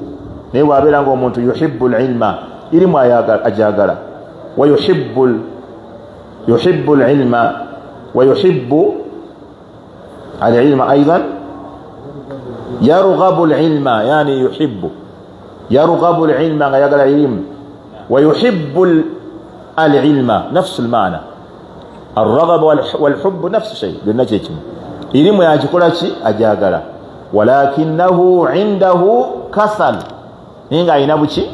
ne wabera ngo omuntu yuhibbu al-ilma ilimu ajagala wa yuhibbu al-ilma wa yuhibbu al-ilma aidan yarghabu al-ilma yani yuhibbu yarghabu al-ilma yagala ilmu wa yuhibbu al-ilma نفس المعنى الرغب والحب نفس الشيء بالنجم ilimu yakikola ki ajagala walakinahu indahu kasal ninga ayina buki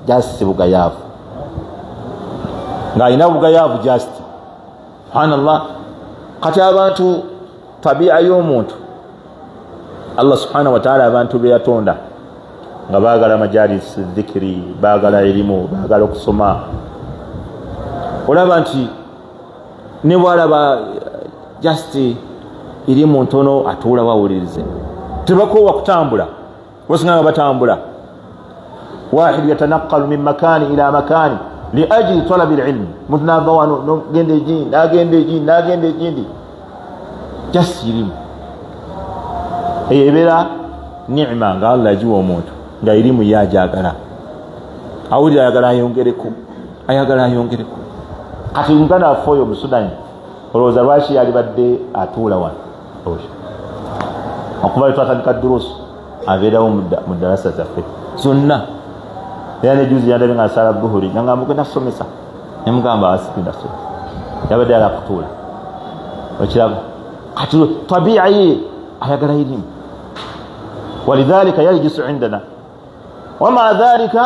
just bugayavu nga ayina bugayavu just subhanallah kati abantu tabia y'omuntu Allah subhanahu wa ta'ala abantu be yatonda nga baagala majalis dhikri baagala ilimu baagala okusoma olaba nti ne bwalaba just ilimu ntono atuula wawulirize tebakowa kutambula wasinga batambula واحد يتنقل من مكان إلى مكان لأجل طلب العلم متنابوا ناجين just ilimu ebera ni'ma nga Allah ajiwa omuntu nga ilimu yajagala awulira ayagala ayongereko kati ngana afoyo musudani olowooza lwaki yali badde atuula wano okuba twatandika durusu abeerawo mu darasa zaffe zonna era nejuzi yandabe nga asala buhuri nanga mugenda kusomesa nemugamba asipinda so yabadde ala kutuula okiraba kati tabia ye ayagala ilimu ولذلك يجلس عندنا ومع ذلك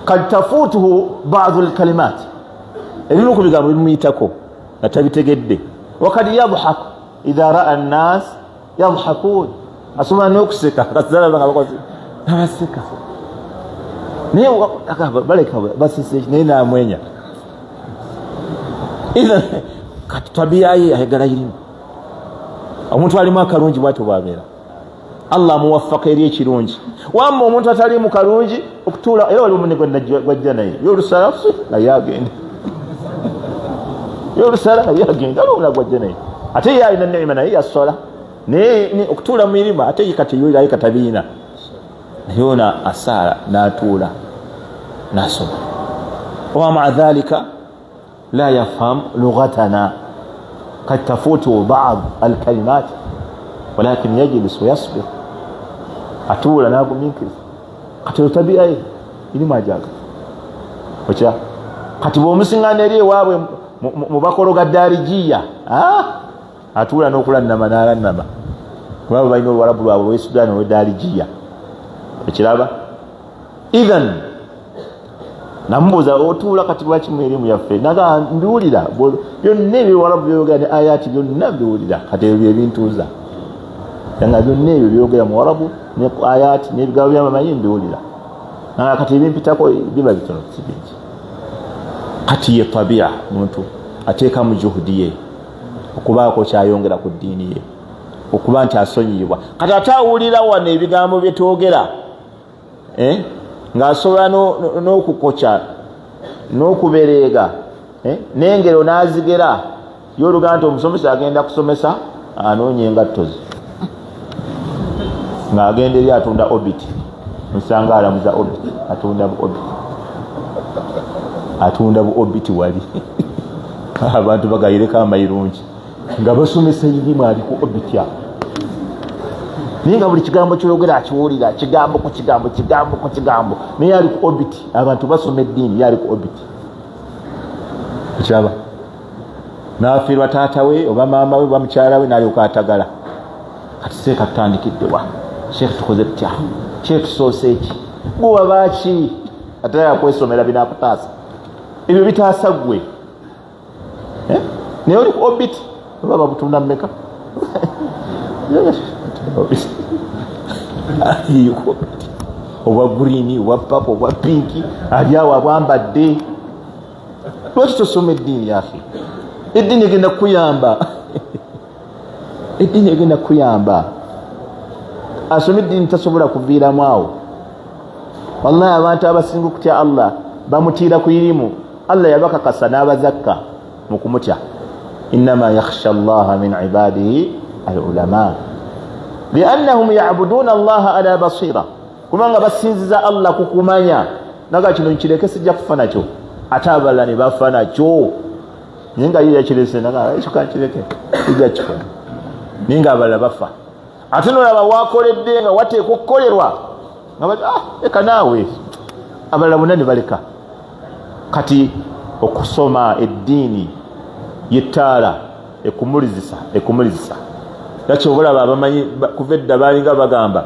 قد تفوته بعض الكلمات ebimu ku bigambo bimuyitako nga tabitegedde wakati yadhhak idha ra'a an-nas yadhhakun asoma n'okuseka kasala nga bakozi abaseka naye baleka basise naye namwenya idha kati tabia ye ayagala ilimu omuntu alimu akalungi bwatyo bwabeera Allah muwaffaka eri ekirungi wamma omuntu atali mu kalungi okutuula era wali omunne gwajja naye yolusalafu naye agenda yolusala naye agenda alona gwajja naye ate ye alina neema naye yasola naye okutuula mu mirima ate ye kati yoirayo katabiina naye ona asaala n'atuula n'asoma wa ma'a dhalika la yafham lughatana قد تفوت بعض الكلمات ولكن يجلس ويصبر atuula naguminkiriza kati tabia ye ili majaga ocha kati bomusinga eri ewaabwe mu bakologa darijia atuula n'okula namanala nama baba balina olwalabu lwabwe lwe Sudan we darijia ekiraba idhan namubuuza otuula kati lwaki mu erimu yaffe naga mbiwulira byonna ebyewalabu byogera ne ayati byonna mbiwulira kati ebyo ebintuuza yanga byonna ebyo byogera mu walabu ne ayati n'ebigambo by'amamanyi mbiwulira naga kati ebimpitako biba bitono sibingi kati ye tabia muntu ateeka mu juhudi ye okubaako kyayongera ku ddiini ye okuba nti asonyiyibwa kati atawulira wano ebigambo bye twogera ng'asobola n'okukoca n'okubereega n'engero n'azigera y'oluganda nti omusomesa agenda kusomesa anoonya engatto ze ng'agenda eri atunda obiti musanga alamuza obit atunda bu obit wali abantu bagayireko amayirungi nga basomesa irimu ali ku obit ya ninga buli kigambo kyogera akiwulira kigambo ku kigambo naye ali ku obit abantu basoma eddiini yali ku obit kyaba nafiirwa taata we oba maama we oba mukyala we nalyoka atagala kati seeka tutandikiddewa sheekh tukoze tutya sheekh tusoose eki gwewabaaki ate yakwesomera binakutaasa ebyo bitaasa gwe naye oli ku obit oba babutunda mmeka obwa green obwa papa obwa pinki ali awo abwambadde lwaki tosoma eddiini yafe eddiini egenda kuyamba eddiini egenda kuyamba asoma eddiini tasobola kuviiramu awo wallahi abantu abasinga okutya Allah bamutiira ku irimu Allah yabakakasa n'abazakka mu kumutya innama yakhsha allaha min ibadihi al-ulama liannahum ya'buduna allaha ala basira kubanga basinziza Allah kukumanya naga kino nkireke sijja kufa nakyo ate abalala ne bafa nakyo ninga yiya kirese naga ekyo kankireke ijja kifa ninga abalala bafa ate nolaba wakoledde nga wateeka okukolerwa nga eka naawe abalala bonna ne baleka kati okusoma eddiini yettaala ekumulizisa yakyo obulaba abamanyi kuva edda baalinga bagamba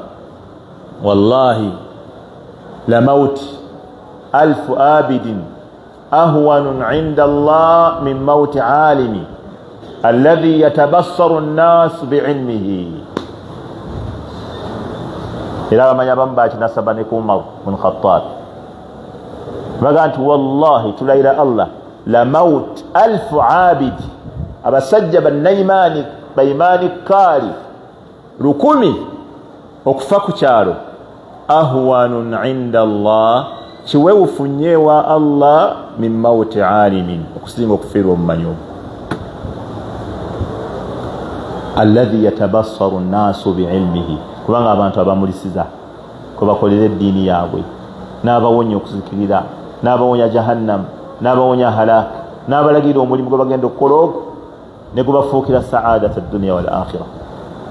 wallahi la mauti alfu abidin ahwanun inda Allah min mauti alimi alladhi yatabassaru an-nas bi'ilmihi era abamanyi abamu bakinasaba ne ku Umar bin Khattab baga nti wallahi tulayira Allah la maut alfu abid abasajja bannaimani baimani kali 1000 okufa ku kyalo ahwanun inda Allah kiwewufunyewa Allah min mauti alimin okusinga okufiirwa omumanyi alladhi yatabassaru an-nasu bi'ilmihi kubanga abantu abamulisiza ko bakolera eddiini yaabwe n'abawonya okuzikirira n'abawonya jahannam n'abawonya halak n'abalagira omulimu gwe bagenda okukola ogwo ne gubafuukira saadata dunya wal akhira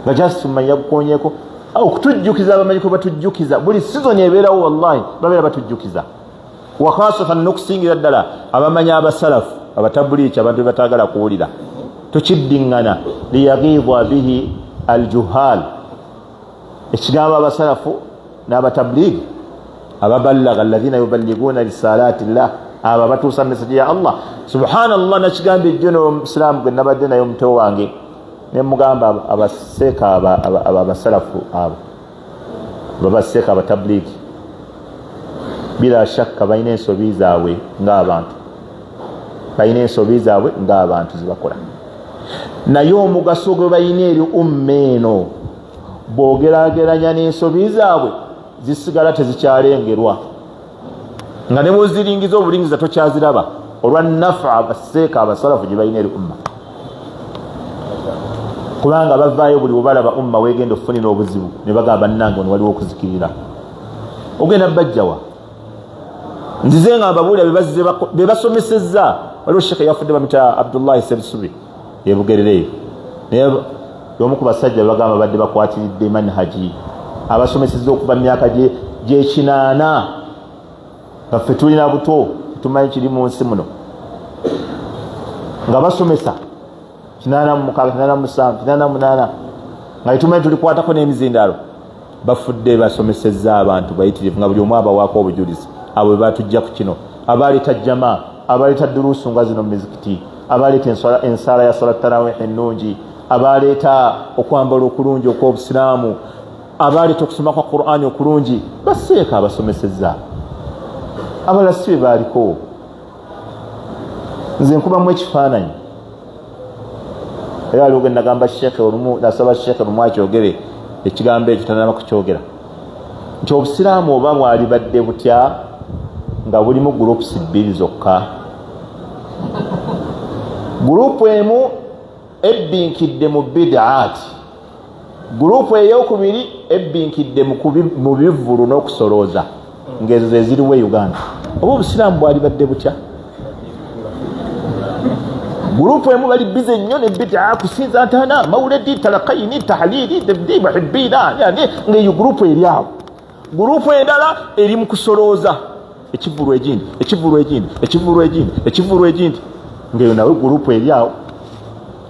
nga jasuma yakukonyeko okutujjukiza abamanyi ko batujjukiza buli sizoni ebeerawo wallahi babeera batujjukiza wa khasatan n'okusingira ddala abamanyi abasalafu abatabuliiki abantu bebatagala kuwulira tukiddiŋŋana liyaghidha bihi aljuhal ekigambo abasalafu n'abatabuliigi ababallaga alladhina yuballiguna risalati llah aba batuusa message ya Allah subhanallah nakigambo ejjo n'omusiraamu gwe nabadde naye omuto wange ne mugamba abaseeka abasalafu abo babaseeka abatabuliigi bila shakka balina ensobi zaabwe ng'abantu zibakola naye omugaso gwe balina eri umma eno bw'ogeraageranya n'ensobi zaabwe zisigala tezikyalengerwa nga ne bwoziringiza obulingiza tokyaziraba olwa nafa abaseeka abasalafu gye balina eri umma kubanga bavaayo buli bwebalaba umma weegenda okufunira obuzibu ne bagamba bannange ono waliwo okuzikirira ogenda bajjawa nzize nga mbabuulira be basomesezza waliwo sheekhe yafudde bamita Abdullahi Sebisubi yebugerereyo naye y'omu ku basajja bagamba badde bakwatiridde manhaji abasomesezza okuva myaka gy'ekinaana nga ffe tulina buto tumanyi kiri mu nsi muno nga basomesa 86 88 nga tumanyi tulikwatako n'emizindalo bafudde basomesezza abantu bayitirivu nga buli omu abawaako obujulizi abo bwe batujja ku kino abaleeta jama abaleeta duruusu nga zino mu mizikiti abaleeta ensala ya salat tarawih ennungi abaleeta okwambala okulungi okw'obusiraamu abaleeta okusoma kwa Qur'ani okulungi baseeka abasomesezza abalala si be baaliko nze nkubamu ekifaananyi era waliwo genda gamba sheekhe olumu nasaba sheekhe olumu akyogere ekigambo ekyo tanaba kukyogera nti obusiraamu oba bwali badde butya nga bulimu groups 2 zokka gurupu emu ebbinkidde mu bid'aati gurupu eyokubiri ebbinkidde mu bivvulu n'okusolooza ng'ezo ze ziriwo e Uganda. Oba obusiraamu bwali badde butya? Gurupu emu bali bize nnyo ne bid'a kusinza ntana mawulidi talaqayini tahlili tabdi muhibbina ng'eyo gurupu eri awo. Gurupu endala eri mu kusolooza ekivvulu egindi ng'eyo nawe gurupu eri awo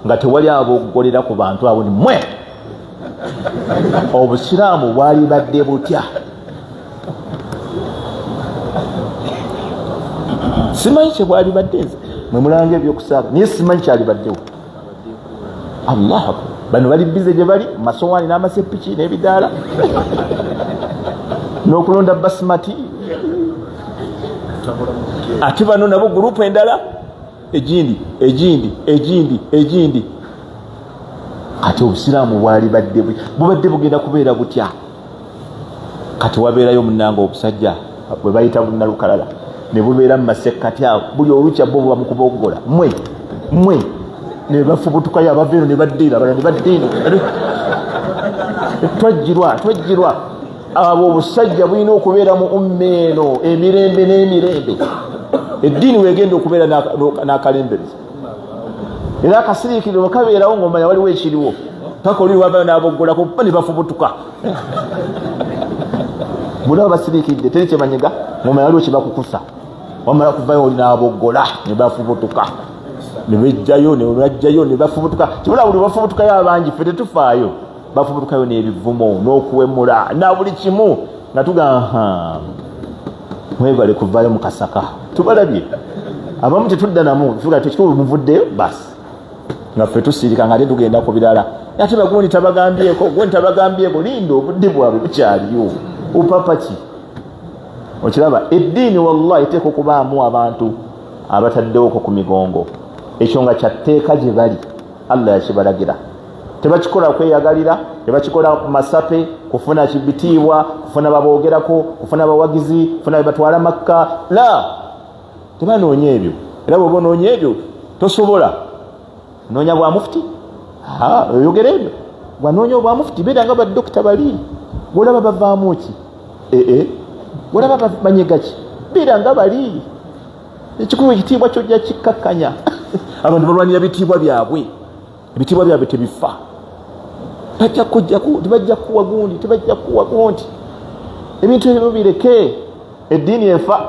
nga tewali aboggolera ku bantu abo ni mwe. Obusiraamu bwali badde butya? Simanyi kye bwali badde nze mwe mulanga ebyokusaaga naye simanyi kyali baddewo. Allahu akbar. Bano bali bize gye bali masowaani n'amasepiki n'ebidaala n'okulonda basimati. Ate bano nabo gurupu endala egindi. Kati obusiraamu bwali badde bubadde bugenda kubeera butya? Kati wabeerayo munnanga obusajja bwe bayita bunnalukalala ne bubeera mu masekkati awo buli olukya bo buba mu kuboggola mwe ne bafubutukayo abaveeno ne baddiira abala ne baddiino twajjirwa. Abo obusajja bulina okubeera mu ummeeno emirembe n'emirembe. Eddiini weegenda okubeera n'akalembereza era akasiriikiriro kabeerawo ng'omanya waliwo ekiriwo paka oli wavayo n'aboggolako pa ne bafubutuka. Bulaba basiriikiridde teri kyemanyiga ng'omanya waliwo kye bakukusa wamala kuvayo oli n'aboggola ne bafubutuka ne bejjayo ne bafubutuka. Kibula buli bafubutukayo abangi ffe tetufaayo bafubutukayo n'ebivumo n'okuwemula na buli kimu nga tugamba mwebale kuvayo mu kasaka tubalabye. Abamu tetudda namu tuga tekikulu muvuddeyo basi nga ffe tusirika nga ate tugenda ku birala. Ate bagundi tabagambyeko linda obudde bwabwe bukyaliyo upapa ki? Okiraba eddiini wallahi teeka okubaamu abantu abataddewoko ku migongo. Ekyo nga kyatteeka gye bali Allah yakibalagira. Tebakikola kweyagalira, tebakikola masape kufuna kibitiibwa, kufuna baboogerako, kufuna bawagizi, kufuna batwala Makka. La, tebanoonya ebyo. Era bw'oba onoonya ebyo tosobola. Noonya bwa mufti? Oyogera ebyo. Bwanoonya obwa mufti beera nga baddokita bali. Olaba bavaamu ki? Olaba banyega ki? Beera nga bali. Ekikulu ekitiibwa kyojja kikkakkanya. Abantu balwanira bitiibwa byabwe. Ebitiibwa byabwe tebifa. Tebajja kuwa gundi. Ebintu ebyo bireke. Eddiini efa.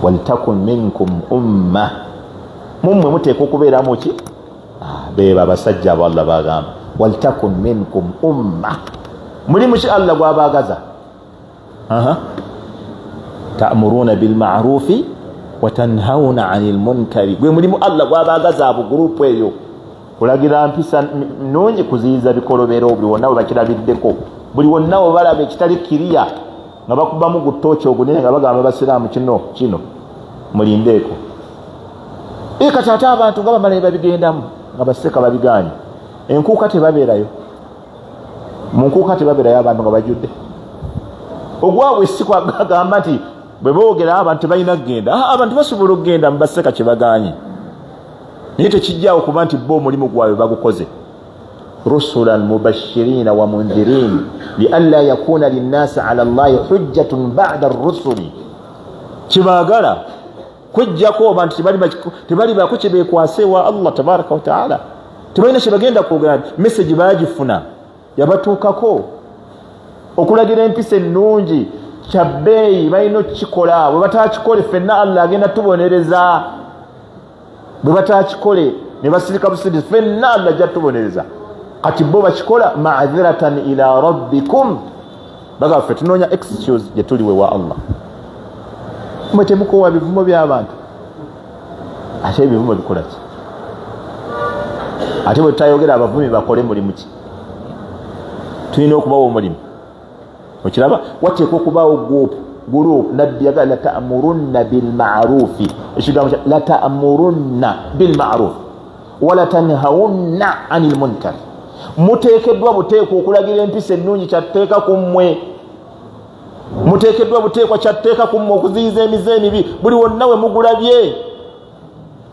Waltakun minkum umma. Mummwe muteeka okubeeramu ki? Beeba abasajja abo Allah bagamba. Waltakun minkum umma. Mulimu ki Allah gw'abaagaza? Ta'muruna bil ma'rufi wa tanhauna 'anil munkari. Gwe mulimu Allah gw'abaagaza abo gurupu eyo. Kulagira mpisa nnungi kuziyiza bikolobero buli wonna bwe bakirabiddeko. Buli wonna bwe balaba ekitali kiriya nga bakubamu gutooki ogunene nga bagamba basiraamu kino mulindeeko. Kati ate abantu nga bamala babigendamu nga baseka babiganye. Enkuuka tebabeerayo. Mu nkuuka tebabeerayo abantu nga bajjudde. Ogwabwe si kwagamba nti bwe boogera abantu balina kugenda. Abantu basobola okugenda mu baseka kye baganye. Naye tekijjaawo kuba nti bo omulimu gwabwe bagukoze. Rusulan mubashirina wa mundhirin lialla yakuna linnasi ala Allahi hujjatun ba'da ar-rusuli. Kibaagala kujjako abantu tebali bako kye beekwase wa Allah tabaraka wa ta'ala. Tebalina kye bagenda kwogera. Message baagifuna yabatuukako. Okulagira empisa ennungi kya bbeeyi balina okukikola. Bwe bataakikole ffenna Allah agenda tubonereza. Bwe bataakikole ne basirika busirisi ffenna Allah ajja tubonereza. Kati bo bakikola ma'adhiratan ila rabbikum. Baga ffe tunoonya excuse gye tuliwe wa Allah. Mwe temukowa bivumo by'abantu. Ate ebivumo bikola ki? Ate bwe tutayogera abavumi bakole mulimu ki? Tulina okubawo omulimu. Okiraba wateekwa okubaawo gurupu nabbi yaga la ta'murunna bil ma'rufi. Ekigambo la ta'murunna bil ma'ruf wala tanhawunna 'anil munkar. Muteekeddwa buteekwa okulagira empisa ennungi kyatteeka ku mmwe. Muteekeddwa buteekwa kyatteeka ku mmwe okuziyiza emize emibi buli wonna we mugulabye.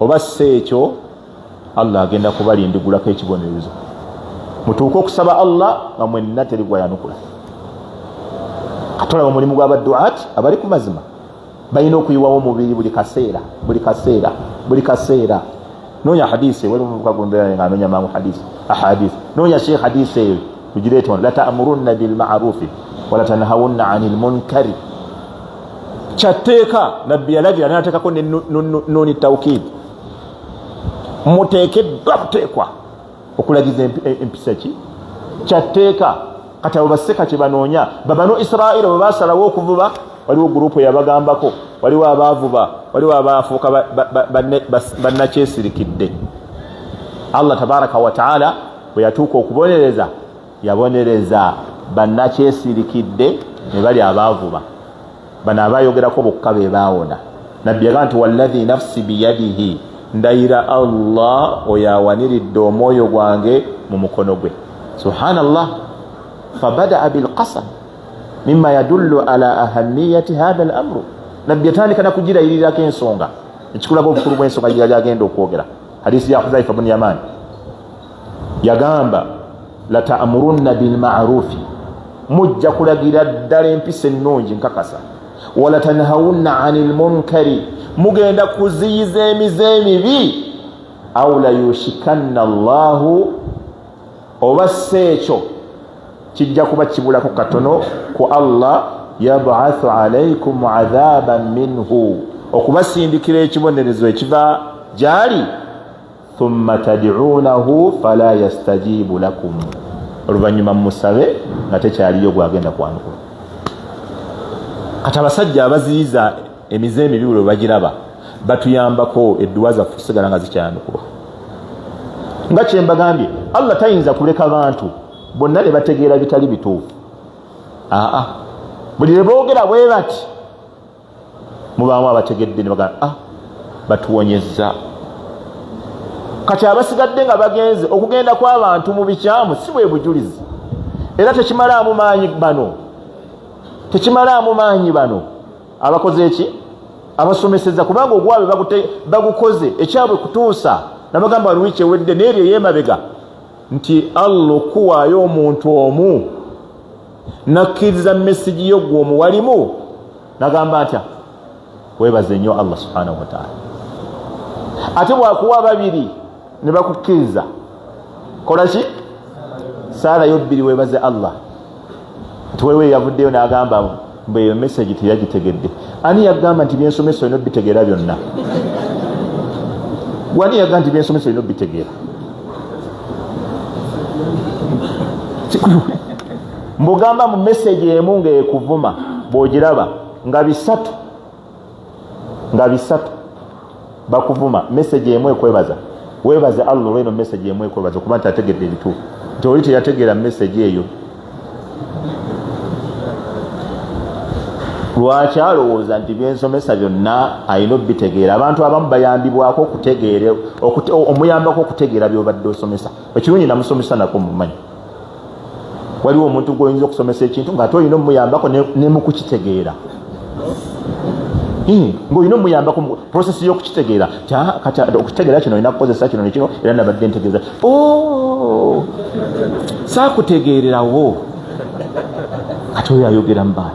Oba si ekyo Allah agenda kubalindigulako ekibonerezo. mutuuke okusaba Allah nga mwenna teri gwayanukula. Katolaba mulimu gw'abadduati abali ku mazima balina okuyiwawo omubiri buli kaseera. Noonya hadisi wali mukagombera nga anoonya mangu ahadisi noonya sheikh hadisi eyo tugireete la ta'murunna bil ma'rufi wala tanhawunna 'anil munkari. Kyateeka nabbi yalagira n'ateekako ne nuni tawkid, muteekeddwa buteekwa okulagiza empisa ki kyateeka. Kati abo baseka kye banoonya babano Israeli bwe basalawo okuvuba, waliwo gurupu yabagambako, waliwo abaavuba, waliwo abaafuuka bannakyesirikidde. Allah tabaraka wa taala bwe yatuuka okubonereza yabonereza bannakyesirikidde ne bali abaavuba, bano abayogerako bokka be baawona. Nabbi yagamba nti walladhi nafsi biyadihi, ndayira Allah oyo awaniridde omwoyo gwange mu mukono gwe. Subhanallah. Fabadaa bilqasam mimma yadullu ala ahamiyati hadha al-amru. Nabbi yatandika nakugirayirirako ensonga ekikulaga obukulu bw'ensonga gye yali agenda okwogera. Hadisi ya Hudhaifa ibn Yaman yagamba la ta'murunna bil ma'rufi, mujja kulagira ddala empisa ennungi nkakasa, wala tanhawunna 'anil munkari, mugenda kuziyiza emize emibi, aw la yushikanna Allahu, oba seekyo kijja kuba kibulako katono ku Allah, yab'athu alaykum 'adhaban minhu, okubasindikira ekibonerezo ekiva gyali, thumma tad'uunahu fala yastajibu lakum, oluvannyuma musabe nga tekyaliyo gwagenda kwanukula. Kati abasajja abaziyiza emize emibi bwe bagiraba batuyambako edduwa zaffe kusigala nga zikyanukula. Nga kye mbagambye, Allah tayinza kuleka bantu bonna ne bategeera bitali bituufu. Buli lwe boogera bwe bati mubaamu abategedde ne bagamba batuwonyezza. Kati abasigadde nga bagenze okugenda kw'abantu mu bikyamu si bwe bujulizi, era tekimalaamu maanyi bano abakoze eki abasomeseza, kubanga ogwabe bagukoze ekyabwe kutuusa nabagamba lwiki ewedde n'eryo yeemabega nti Allah okuwaayo omuntu omu nakkiriza mesigi yo gwe omuwalimu, nagamba atya weebaze nnyo Allah subhanahu wa ta'ala. Ate bwakuwa babiri ne bakukkiriza kola ki? Saalayo bbiri weebaze Allah. Tuwewe yavuddeyo n'agamba mbe eyo message teyagitegedde. Ani yagamba nti byensomesa olina bitegeera byonna? Wani yagamba nti byensomesa olina bitegeera? Mbugamba mu message emu ng'ekuvuma bw'ogiraba nga bisatu bakuvuma, message emu ekwebaza, weebaze Allah olw'eno message emu ekwebaza okuba nti ategedde ebituufu. Nti oli teyategeera message eyo, lwaki alowooza nti byensomesa byonna alina obitegeera? Abantu abamu bayambibwako okutegeera, omuyambako okutegeera by'obadde osomesa. Ekirungi namusomesa nako mumanyi. Waliwo omuntu gw'oyinza okusomesa ekintu ng'ate olina omuyambako ne mu kukitegeera. Ng'olina omuyambako mu prosesi y'okukitegeera. Kati okukitegeera kino olina kukozesa kino nekino era nabadde ntegeeza. Saakutegeererawo. Kati oyo ayogera mu baana.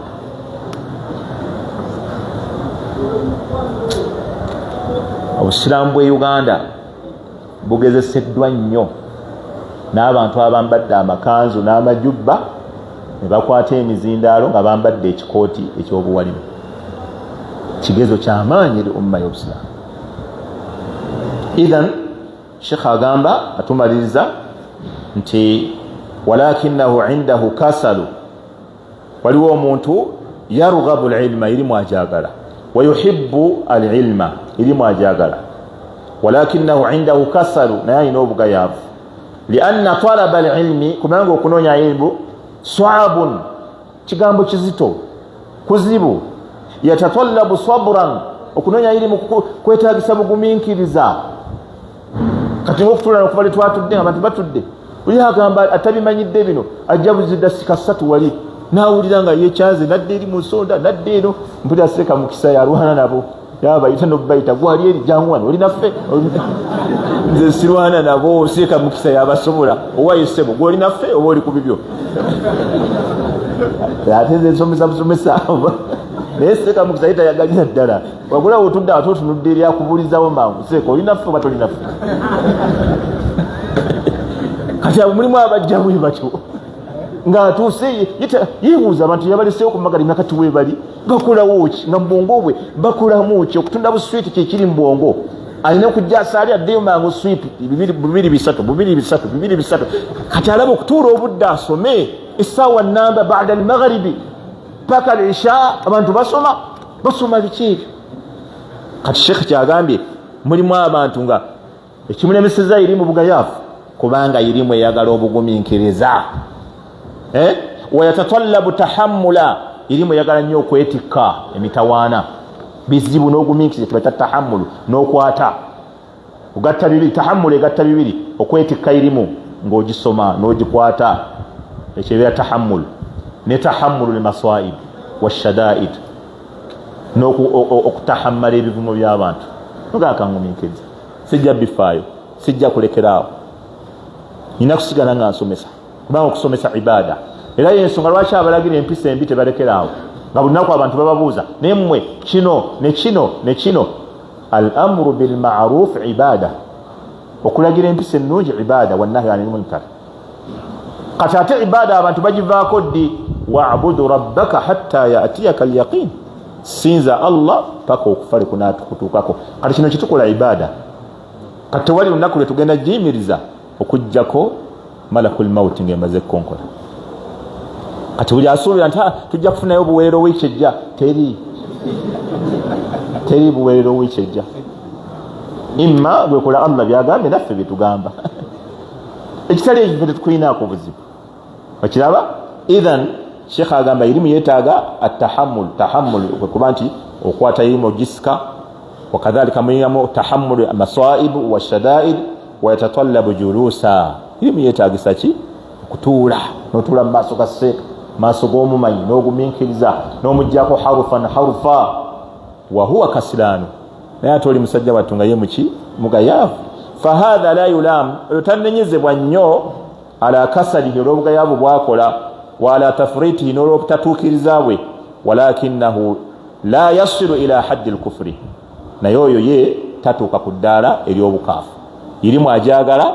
Obusiraamu bw'e Uganda bugezeseddwa nnyo n'abantu abambadde amakanzu n'amajubba ne bakwata emizindaalo nga bambadde ekikooti eky'obuwalimu. Kigezo ky'amaanyi eri umma y'Obusiraamu. Idhan Sheikh agamba atumaliriza nti walakinahu indahu kasalu, waliwo omuntu yarughabu al-ilma, ilimu ajagala, wayuhibbu al-ilma, ilimu ajagala, walakinahu indahu kasalu, naye alina obugayaavu. Lianna talaba al-ilmi, kubanga okunoonya ilmu swabun, kigambo kizito, kuzibu. Yatatallabu sabran, okunoonya ilmu kwetaagisa bugumiikiriza. Kati ng'okutula n'okuva twatudde nga bantu batudde, buli agamba atabimanyidde bino ajja buzidda sika ssatu wali n'awulira nga yeekyaze, nadde eri mu nsonda, nadde eno mpulira seeka mukisa yalwana nabo. yabayita nobayita gwali eri jangu wano oli naffe nze sirwana nabo seeka mukisa yabasobola owayisebo gwoli naffe oba oli ku bibyo ate nze nsomesa busomesa naye seeka mukisa yitayagalira ddala wagula otudde ate otunudde eryakubuulizawo mangu seeka oli naffe oba toli naffe kati abo mulimu abajja bwe batyo ng'atuuse yeebuuza abantu yabaleseewo ku magala emyaka tiweebali bakolawo ki nga mubwongo bwe bakolamu ki okutunda buswiti kyekiri mu bwongo alina okujja asaali addeyo mangu switi bibiri bisatu kati alaba okutuula obudde asome essaawa namba bada almagharibi paka al-isha abantu basoma biki ebyo kati sheekh kyagambye mulimu abantu nga ekimulemeseza irimu bugayaafu kubanga irimu eyagala obugumiikiriza wayatatallabu tahammula irimu eyagala nnyo okwetikka emitawaana bizibu n'ogumiikiriza kibata tahammulu n'okwata ogatta bibiri tahammulu egatta bibiri okwetikka irimu ng'ogisoma n'ogikwata ekyebeera tahammulu ne tahammulu limaswaib washadaid n'okutahammala ebivumo by'abantu nogakangumiikiriza sijja bifaayo sijja kulekeraawo nina kusigala nga nsomesa kubanga okusomesa ibaada era yensonga lwaki abalagira empisa embi tebalekeraawo nga bulinaku abantu bababuuza nemmwe kino al amru bilmaruf ibaada okulagira empisa ennungi ibaada wannahi anil munkar kati ate ibaada abantu bagivaako ddi wabudu rabbaka hatta yatiyaka alyaqin sinza allah paka okufa likutuukako kati kino kitukola ibaada kati tewali lunaku lwe tugenda jiyimiriza okujjako malakul mauti ng'emaze kukonkola kati buli asuubira nti tujja kufunayo obuweerero wiiki ejja teri buweerero wiiki ejja imma gwekola allah byagambye naffe byetugamba ekitali ekyo tetukulinaako buzibu okiraba idhan sheekh agamba irimu yeetaaga tahammul kuba nti okwata irimu ogisika wakadhalika mulimu tahammul masaibu washadaid wayatatallabu julusa irimu yeetaagisa ki okutuula n'otuula mu maaso ga seeka maaso g'omumanyi n'ogumiikiriza n'omuggyako harufan harufa wahuwa kasiraanu naye ate oli musajja wattu nga ye muki mugayaavu fahatha la yulamu oyo tannenyezebwa nnyo ala kasalihi olw'obugayaavu bwakola wala tafritihi n'olw'obutatuukiriza bwe walakinahu la yasiru ila haddi lkufuri naye oyo ye tatuuka ku ddaala ery'obukaafu irimu ajagala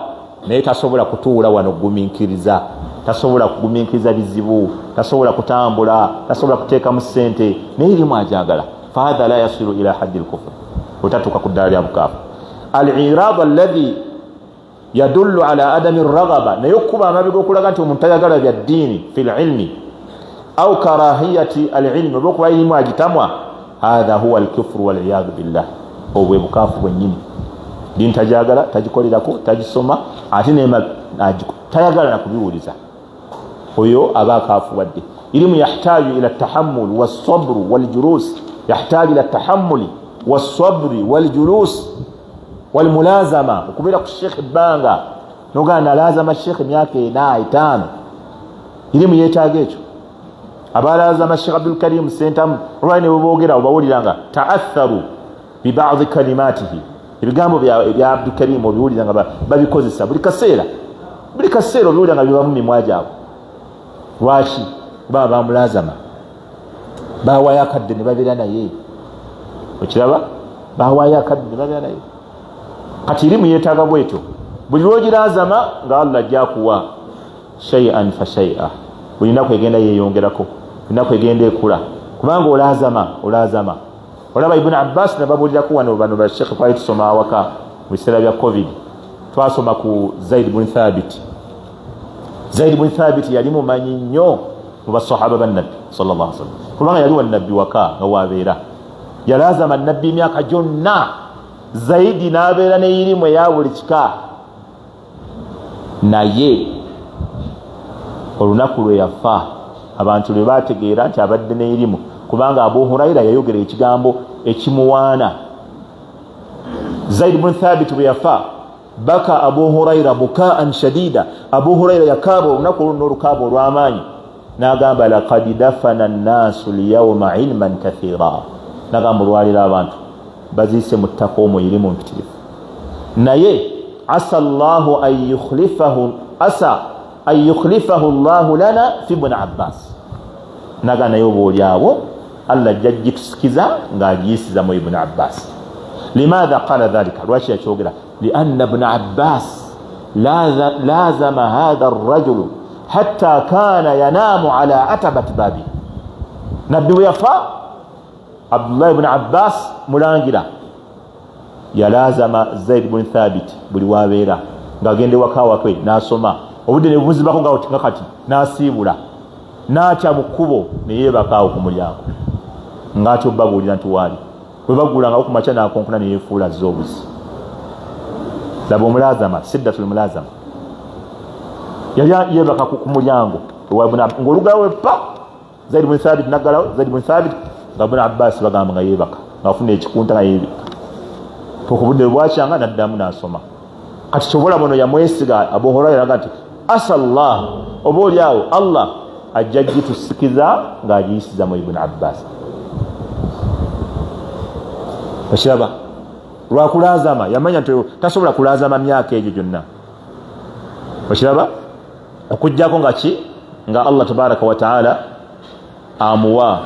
naye tasobola kutuula wano kugumiikiriza tasobola kugumiikiriza bizibu tasobola kutambula tasobola kuteekamu ssente naye irimu ajagala fahatha la yasiru ila haddi lkufuri otatuuka ku ddaala lya bukaafu aliradu alladhi yadullu ala adami ragaba naye okuba amabega okulaga nti omuntu tayagala bya ddiini fi lilmi au karahiyati alilmi oba okuba irimu agitamwa hatha huwa alkufuru waliyadu billah obwe bukaafu bwennyini dini tajagala tagikolerako tagisoma ate tayagala nakubiwuliza oyo aba akaafuwadde irimu yahtaju ila tahammul wasabru waljulus yahtaju ila tahammuli wasabri waljulus walmulazama okubeera ku sheekh ebbanga nogana lazama sheekh emyaka 4-5 irimu yeetaaga ekyo abalazama sheekh abdulkarim sentamu olwali ne bweboogera obawuliranga taatharu bibaadi kalimatihi ebigambo bya abdulkarim obiwulira nga babikozesa buli kaseera obiwulira nga biba mu mimwa gyabwe lwaki kubanga bamulazama bawayo akadde ne babeera naye okiraba bawayo akadde ne babeera naye kati irimu yeetaaga bwetyo buli lwogirazama nga allah ajjakuwa shay'an fa shay'a bulina kwegenda yeeyongerako bulina kwegenda ekula kubanga olazama olaba ibn abbas nababulirako wano bano ba sheekh twali tusoma awaka mu biseera bya covid twasoma ku zaid bin thabit yali mumanyi nnyo mu basahaba bannabbi sallallahu alaihi wasallam kubanga yali wannabbi waka nga wabeera yalazama nabbi emyaka gyonna zaidi n'abeera n'irimu eya buli kika naye olunaku lwe yafa abantu lwe bategeera nti abadde n'irimu kubanga Abu Huraira yayogera ekigambo ekimuwaana Zaid bin Thabit bwe yafa baka Abu Huraira bukaan shadida Abu Huraira yakaaba olunaku n'olukaaba olw'amaanyi n'agamba laqad dafana an-nasu al-yawma ilman kathira n'agamba olwalira abantu baziise mu ttaka omwo irimu mpitirivu naye asa Allahu an yukhlifahu Allahu lana fi ibn Abbas naga naye oboolyawo Allah ajja gitusikiza ng'agiyisiza mu ibn Abbas limadha qala dhalika lwaki yakyogera lianna ibn Abbas lazama hadha arrajulu hatta kana yanamu ala atabati babi nabbi bwe yafa Abdullah ibn Abbas mulangira yalazama Zaid ibn Thabit buli wabeera ng'agende waka wakwe n'asoma obudde ne bumuzibako nga kati n'asiibula n'atya mu kkubo ne yeebakaawo ku mulyango ng'atyo babuulira nti waali bwe baggulanga ku makya n'akonkona ne yeefuula azza obuzi laba omulazama siddatul mulazama yali yeebaka ku mulyango ng'olugawe pa Zaid ibn Thabit naggalawo Zaid ibn Thabit nga Ibn Abbas bagamba nga yeebaka ng'afuna ekikunta nga yeebika okubudde bwakyanga n'addamu n'asoma kati kyobola bono yamwesiga Abu Hurayra aga nti asallah oba oliawo Allah ajja gitusikiza ng'agiyisiza mu Ibn Abbas okiraba lwakulazama yamanya nti tasobola kulazama myaka egyo gyonna okiraba okujjako nga ki nga Allah tabaraka wa taala amuwa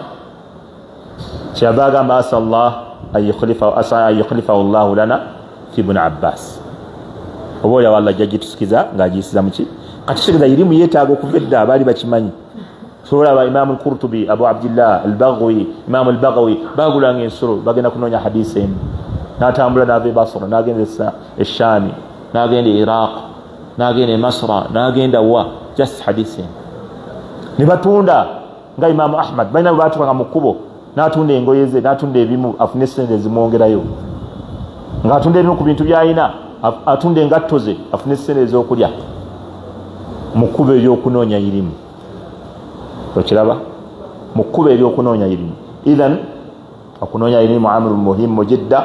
kyaba agamba asallah an yukhlifahu Allahu lana fi Ibn Abbas oba oliawo Allah ajja gitusikiza ng'agiyisiza muki kati kitegeeza irimu yeetaaga okuva edda abaali bakimanyi sobola Imam al-Qurtubi Abu Abdillah al-Baghawi Imam al-Baghawi bagulanga ensolo bagenda kunoonya hadisi emu n'atambula n'ava e Basra n'agenda e Shami n'agenda e Iraq n'agenda e Masra n'agenda wa just hadisi emu ne batunda nga Imam Ahmad balina bwe baatubanga mu kkubo n'atunda engoye ze n'atunda ebimu afune sente zimwongerayo ng'atunda ebimu ku bintu by'alina atunda engatto ze afune sente ez'okulya mu kkubo ery'okunoonya irimu okiraba mu kkubo ery'okunoonya irimu idhan okunoonya irimu amrun muhimu jidda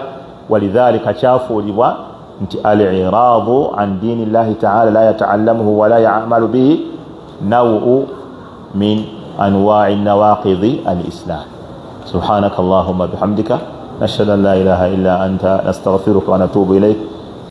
walidhalika kyafuulibwa nti al-i'raadu an diini llahi ta'ala la yata'allamuhu wa la ya'malu bihi naw'u min anwaa'i nawaqidi al-islam subhanaka allahumma bihamdika nashhadu an la ilaha illa anta nastaghfiruka wa natubu ilayk